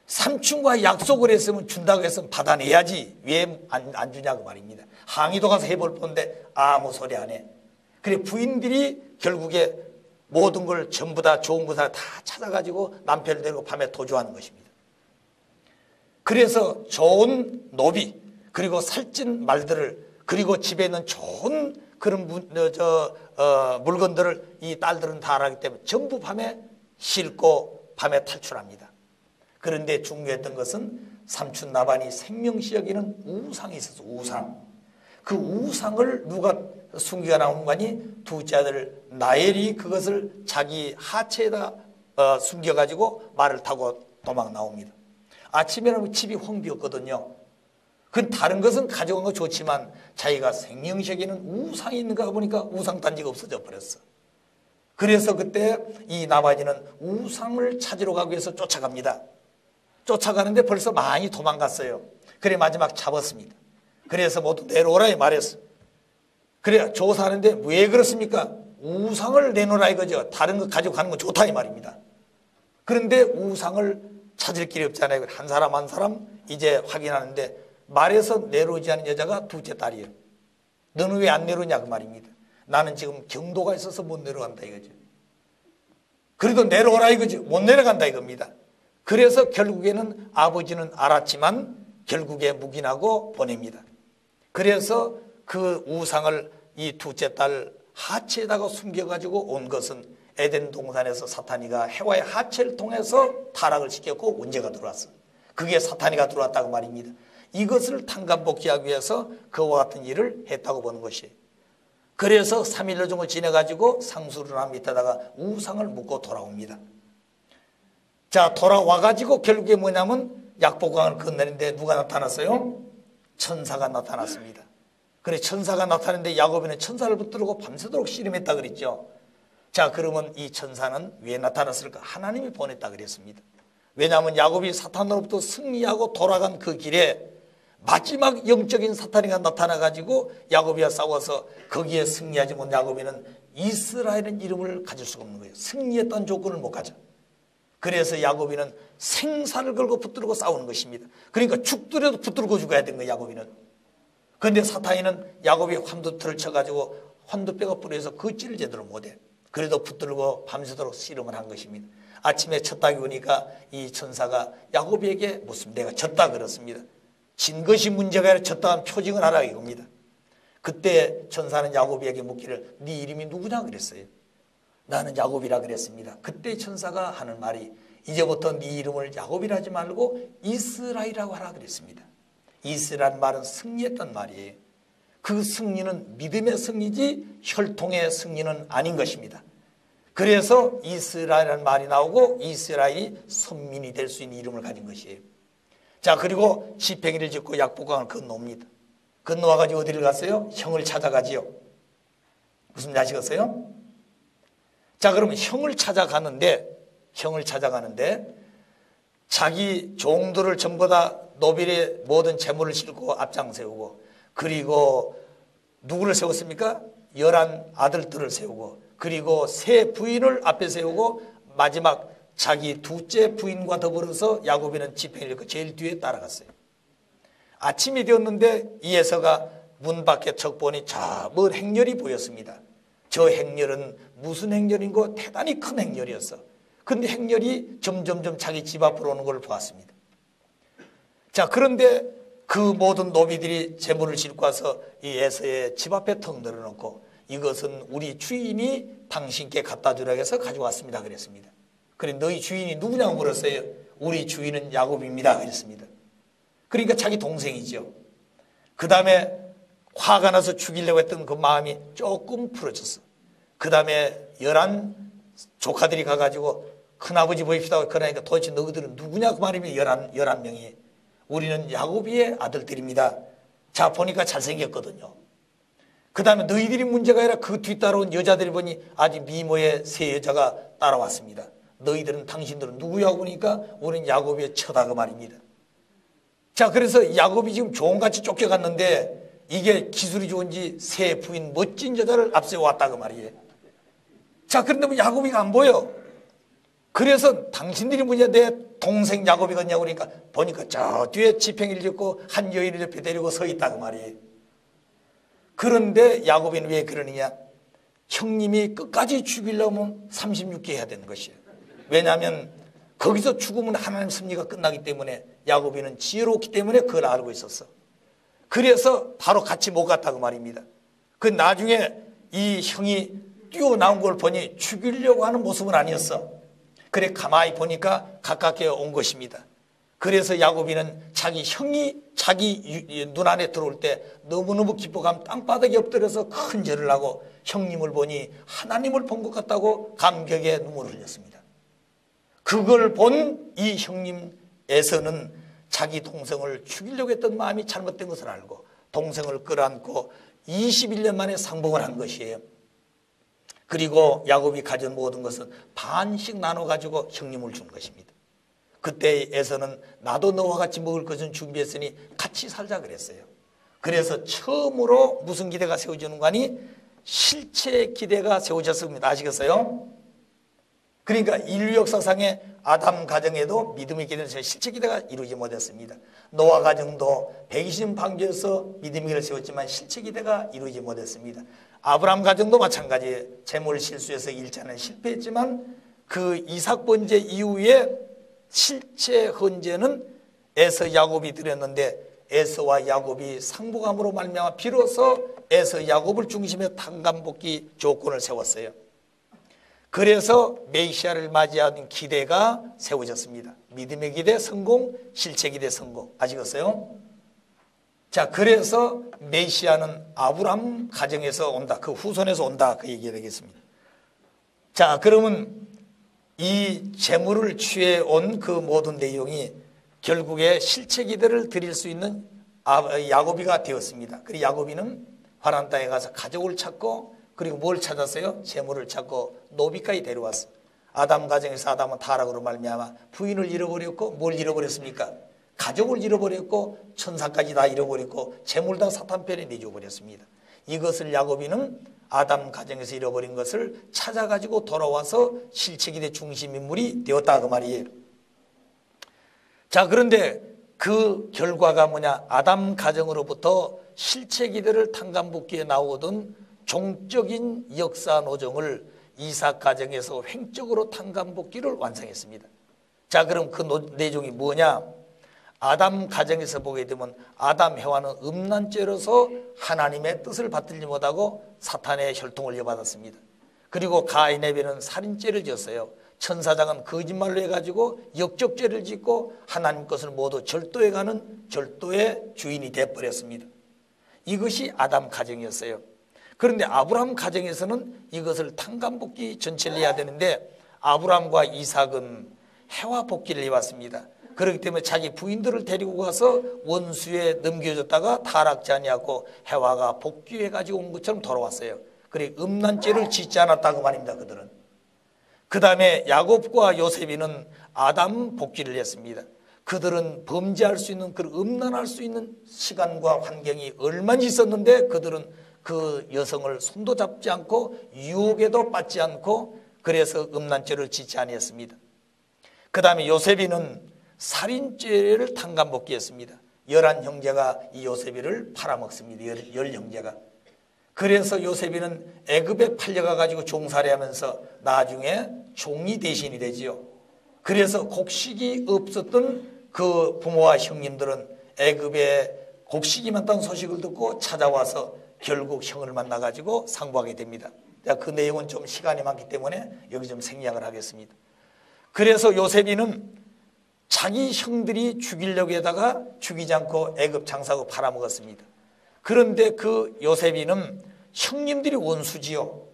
삼촌과 약속을 했으면 준다고 했으면 받아내야지 왜 안 주냐고 말입니다. 항의도 가서 해볼 뻔데 아무 소리 안 해. 그래 부인들이 결국에 모든 걸 전부 다 좋은 것을 다 찾아가지고 남편을 데리고 밤에 도주하는 것입니다. 그래서 좋은 노비 그리고 살찐 말들을 그리고 집에 있는 좋은 그런 물건들을 이 딸들은 다 알기 때문에 전부 밤에 싣고 밤에 탈출합니다. 그런데 중요했던 것은 삼촌 라반이 생명시 여기는 우상이 있어서 우상. 그 우상을 누가 숨기가 나온 거니 둘째 아들 나엘이 그것을 자기 하체에다 숨겨가지고 말을 타고 도망 나옵니다. 아침에는 집이 황비었거든요. 그 다른 것은 가져간 거 좋지만 자기가 생명시 여기는 우상이 있는가 보니까 우상단지가 없어져 버렸어. 그래서 그때 이 나바지는 우상을 찾으러 가기 위해서 쫓아갑니다. 쫓아가는데 벌써 많이 도망갔어요. 그래 마지막 잡았습니다. 그래서 모두 내놓으라 말했어. 그래 조사하는데 왜 그렇습니까? 우상을 내놓으라 이거죠. 다른 거 가지고 가는 건 좋다 이 말입니다. 그런데 우상을 찾을 길이 없잖아요. 한 사람 한 사람 이제 확인하는데 말해서 내놓지 않은 여자가 둘째 딸이에요. 너는 왜 안 내놓냐 그 말입니다. 나는 지금 경도가 있어서 못 내려간다 이거죠. 그래도 내려오라 이거죠. 못 내려간다 이겁니다. 그래서 결국에는 아버지는 알았지만 결국에 묵인하고 보냅니다. 그래서 그 우상을 이 둘째 딸 하체에다가 숨겨가지고 온 것은 에덴 동산에서 사탄이가 해와의 하체를 통해서 타락을 시켰고 문제가 들어왔어. 그게 사탄이가 들어왔다고 말입니다. 이것을 탕감복귀하기 위해서 그와 같은 일을 했다고 보는 것이에요. 그래서 3일 정도 지내가지고 상수르나 밑에다가 우상을 묻고 돌아옵니다. 자, 돌아와가지고 결국에 뭐냐면 약복강을 건너는데 누가 나타났어요? 천사가 나타났습니다. 그래 천사가 나타났는데 야곱이는 천사를 붙들고 밤새도록 씨름했다 그랬죠. 자, 그러면 이 천사는 왜 나타났을까? 하나님이 보냈다 그랬습니다. 왜냐하면 야곱이 사탄으로부터 승리하고 돌아간 그 길에 마지막 영적인 사탄이가 나타나가지고 야곱이와 싸워서 거기에 승리하지 못한 야곱이는 이스라엘은 이름을 가질 수가 없는 거예요. 승리했던 조건을 못 가져. 그래서 야곱이는 생사를 걸고 붙들고 싸우는 것입니다. 그러니까 죽더라도 붙들고 죽어야 되는 거예요, 야곱이는. 그런데 사탄이는 야곱이 환두틀을 쳐가지고 환두뼈가 부러져서 걷지를 제대로 못해. 그래도 붙들고 밤새도록 씨름을 한 것입니다. 아침에 쳤다기 오니까 이 천사가 야곱에게 묻습니다. 내가 졌다 그렇습니다. 진 것이 문제가 아니라 졌다는 표징을 하라 이겁니다. 그때 천사는 야곱에게 묻기를 네 이름이 누구냐 그랬어요. 나는 야곱이라 그랬습니다. 그때 천사가 하는 말이 이제부터 네 이름을 야곱이라 하지 말고 이스라엘이라고 하라 그랬습니다. 이스라엘 말은 승리했단 말이에요. 그 승리는 믿음의 승리지 혈통의 승리는 아닌 것입니다. 그래서 이스라엘이라는 말이 나오고 이스라엘이 선민이 될 수 있는 이름을 가진 것이에요. 자, 그리고 지팽이를 짓고 약복강을 건너옵니다. 건너와가지고 어디를 갔어요? 형을 찾아가지요. 무슨 말 아시겠어요? 자, 그러면 형을 찾아가는데 자기 종들을 전부 다 노빌의 모든 재물을 싣고 앞장 세우고, 그리고 누구를 세웠습니까? 11 아들들을 세우고, 그리고 세 부인을 앞에 세우고, 마지막 자기 둘째 부인과 더불어서 야곱이는 지팽이를 싣고 제일 뒤에 따라갔어요. 아침이 되었는데 이 에서가 문 밖에 척 보니 먼 행렬이 보였습니다. 저 행렬은 무슨 행렬인고 대단히 큰 행렬이었어. 그런데 행렬이 점점점 자기 집 앞으로 오는 걸 보았습니다. 자, 그런데 그 모든 노비들이 재물을 싣고 와서 이 에서의 집 앞에 턱 늘어놓고 이것은 우리 주인이 당신께 갖다 주라고 해서 가져왔습니다 그랬습니다. 그래, 너희 주인이 누구냐고 물었어요. 우리 주인은 야곱입니다 그랬습니다. 그러니까 자기 동생이죠. 그 다음에 화가 나서 죽이려고 했던 그 마음이 조금 풀어졌어. 그 다음에 11 조카들이 가가지고 큰아버지 보입시다. 그러니까 도대체 너희들은 누구냐 그 말이면 11명이 우리는 야곱이의 아들들입니다. 자, 보니까 잘생겼거든요. 그 다음에 너희들이 문제가 아니라 그 뒤따라온 여자들이 보니 아주 미모의 세 여자가 따라왔습니다. 너희들은 당신들은 누구야 보니까 우리는 야곱의 처다 그 말입니다. 자, 그래서 야곱이 지금 종같이 쫓겨갔는데 이게 기술이 좋은지 새 부인 멋진 여자를 앞세워 왔다 그 말이에요. 자, 그런데 뭐 야곱이가 안 보여. 그래서 당신들이 뭐냐 내 동생 야곱이겠냐고 그러니까 보니까 저 뒤에 지팽이를 짚고 한 여인을 옆에 데리고 서 있다 그 말이에요. 그런데 야곱이는 왜 그러느냐? 형님이 끝까지 죽이려면 36개 해야 되는 것이에요. 왜냐하면 거기서 죽으면 하나님 승리가 끝나기 때문에 야곱이는 지혜롭기 때문에 그걸 알고 있었어. 그래서 바로 같이 못 갔다고 말입니다. 그 나중에 이 형이 뛰어나온 걸 보니 죽이려고 하는 모습은 아니었어. 그래 가만히 보니까 가깝게 온 것입니다. 그래서 야곱이는 자기 형이 자기 눈 안에 들어올 때 너무너무 기뻐가면 땅바닥에 엎드려서 큰 절을 하고 형님을 보니 하나님을 본 것 같다고 감격에 눈물을 흘렸습니다. 그걸 본 이 형님 에서는 자기 동생을 죽이려고 했던 마음이 잘못된 것을 알고 동생을 끌어안고 21년 만에 상봉을 한 것이에요. 그리고 야곱이 가진 모든 것은 반씩 나눠 가지고 형님을 준 것입니다. 그때 에서는 나도 너와 같이 먹을 것은 준비했으니 같이 살자 그랬어요. 그래서 처음으로 무슨 기대가 세워지는 거 아니? 실체의 기대가 세워졌습니다. 아시겠어요? 그러니까 인류 역사상의 아담 가정에도 믿음의 기대는 실체 기대가 이루지 못했습니다. 노아 가정도 120년 판교에서 믿음의 기대를 세웠지만 실체 기대가 이루지 못했습니다. 아브라함 가정도 마찬가지예요. 재물 실수에서 1차는 실패했지만 그 이삭 번제 이후에 실체 헌제는 에서 야곱이 드렸는데 에서와 야곱이 상복함으로 말미암아 비로소 에서 야곱을 중심에 탄감복귀 조건을 세웠어요. 그래서 메시아를 맞이하는 기대가 세워졌습니다. 믿음의 기대 성공, 실체 기대 성공. 아시겠어요? 자, 그래서 메시아는 아브라함 가정에서 온다. 그 후손에서 온다. 그 얘기가 되겠습니다. 자, 그러면 이 재물을 취해온 그 모든 내용이 결국에 실체 기대를 드릴 수 있는 야곱이가 되었습니다. 그리고 야곱이는 화란 땅에 가서 가족을 찾고 그리고 뭘 찾았어요? 재물을 찾고 노비까지 데려왔어. 아담 가정에서 아담은 타락으로 말미암아 부인을 잃어버렸고 뭘 잃어버렸습니까? 가족을 잃어버렸고 천사까지 다 잃어버렸고 재물 다 사탄 편에 내줘버렸습니다. 이것을 야곱이는 아담 가정에서 잃어버린 것을 찾아가지고 돌아와서 실체기대 중심 인물이 되었다 그 말이에요. 자, 그런데 그 결과가 뭐냐? 아담 가정으로부터 실체기대를 탕감복귀에 나오던 종적인 역사 노정을 이삭 가정에서 횡적으로 탕감복귀를 완성했습니다. 자, 그럼 그 내용이 뭐냐? 아담 가정에서 보게 되면 아담 해와는 음란죄로서 하나님의 뜻을 받들지 못하고 사탄의 혈통을 이어받았습니다. 그리고 가인 에벨은 살인죄를 지었어요. 천사장은 거짓말로 해가지고 역적죄를 짓고 하나님 것을 모두 절도해가는 절도의 주인이 되어버렸습니다. 이것이 아담 가정이었어요. 그런데 아브라함 가정에서는 이것을 탕감복귀 전체를 해야 되는데 아브라함과 이삭은 해와 복귀를 해왔습니다. 그렇기 때문에 자기 부인들을 데리고 가서 원수에 넘겨줬다가 타락지 아니하고 해와가 복귀해가지고 온 것처럼 돌아왔어요. 그래 음란죄를 짓지 않았다고 말입니다. 그들은. 그 다음에 야곱과 요셉이는 아담 복귀를 했습니다. 그들은 범죄할 수 있는, 그 음란할 수 있는 시간과 환경이 얼마나 있었는데 그들은 그 여성을 손도 잡지 않고 유혹에도 빠지지 않고 그래서 음란죄를 짓지 아니했습니다. 그 다음에 요셉이는 살인죄를 탕감복귀했습니다. 11형제가 이 요셉이를 팔아먹습니다. 10형제가. 그래서 요셉이는 애굽에 팔려가지고 종살이하면서 나중에 종이 대신이 되지요. 그래서 곡식이 없었던 그 부모와 형님들은 애굽에 곡식이 많다는 소식을 듣고 찾아와서 결국 형을 만나가지고 상부하게 됩니다. 그 내용은 좀 시간이 많기 때문에 여기 좀 생략을 하겠습니다. 그래서 요셉이는 자기 형들이 죽이려고 하다가 죽이지 않고 애굽 장사하고 팔아먹었습니다. 그런데 그 요셉이는 형님들이 원수지요.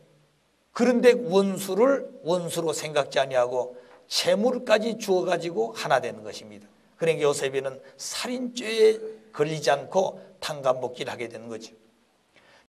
그런데 원수로 생각지 아니하고 재물까지 주어가지고 하나 되는 것입니다. 그러니까 요셉이는 살인죄에 걸리지 않고 탕감복귀를 하게 되는 거죠.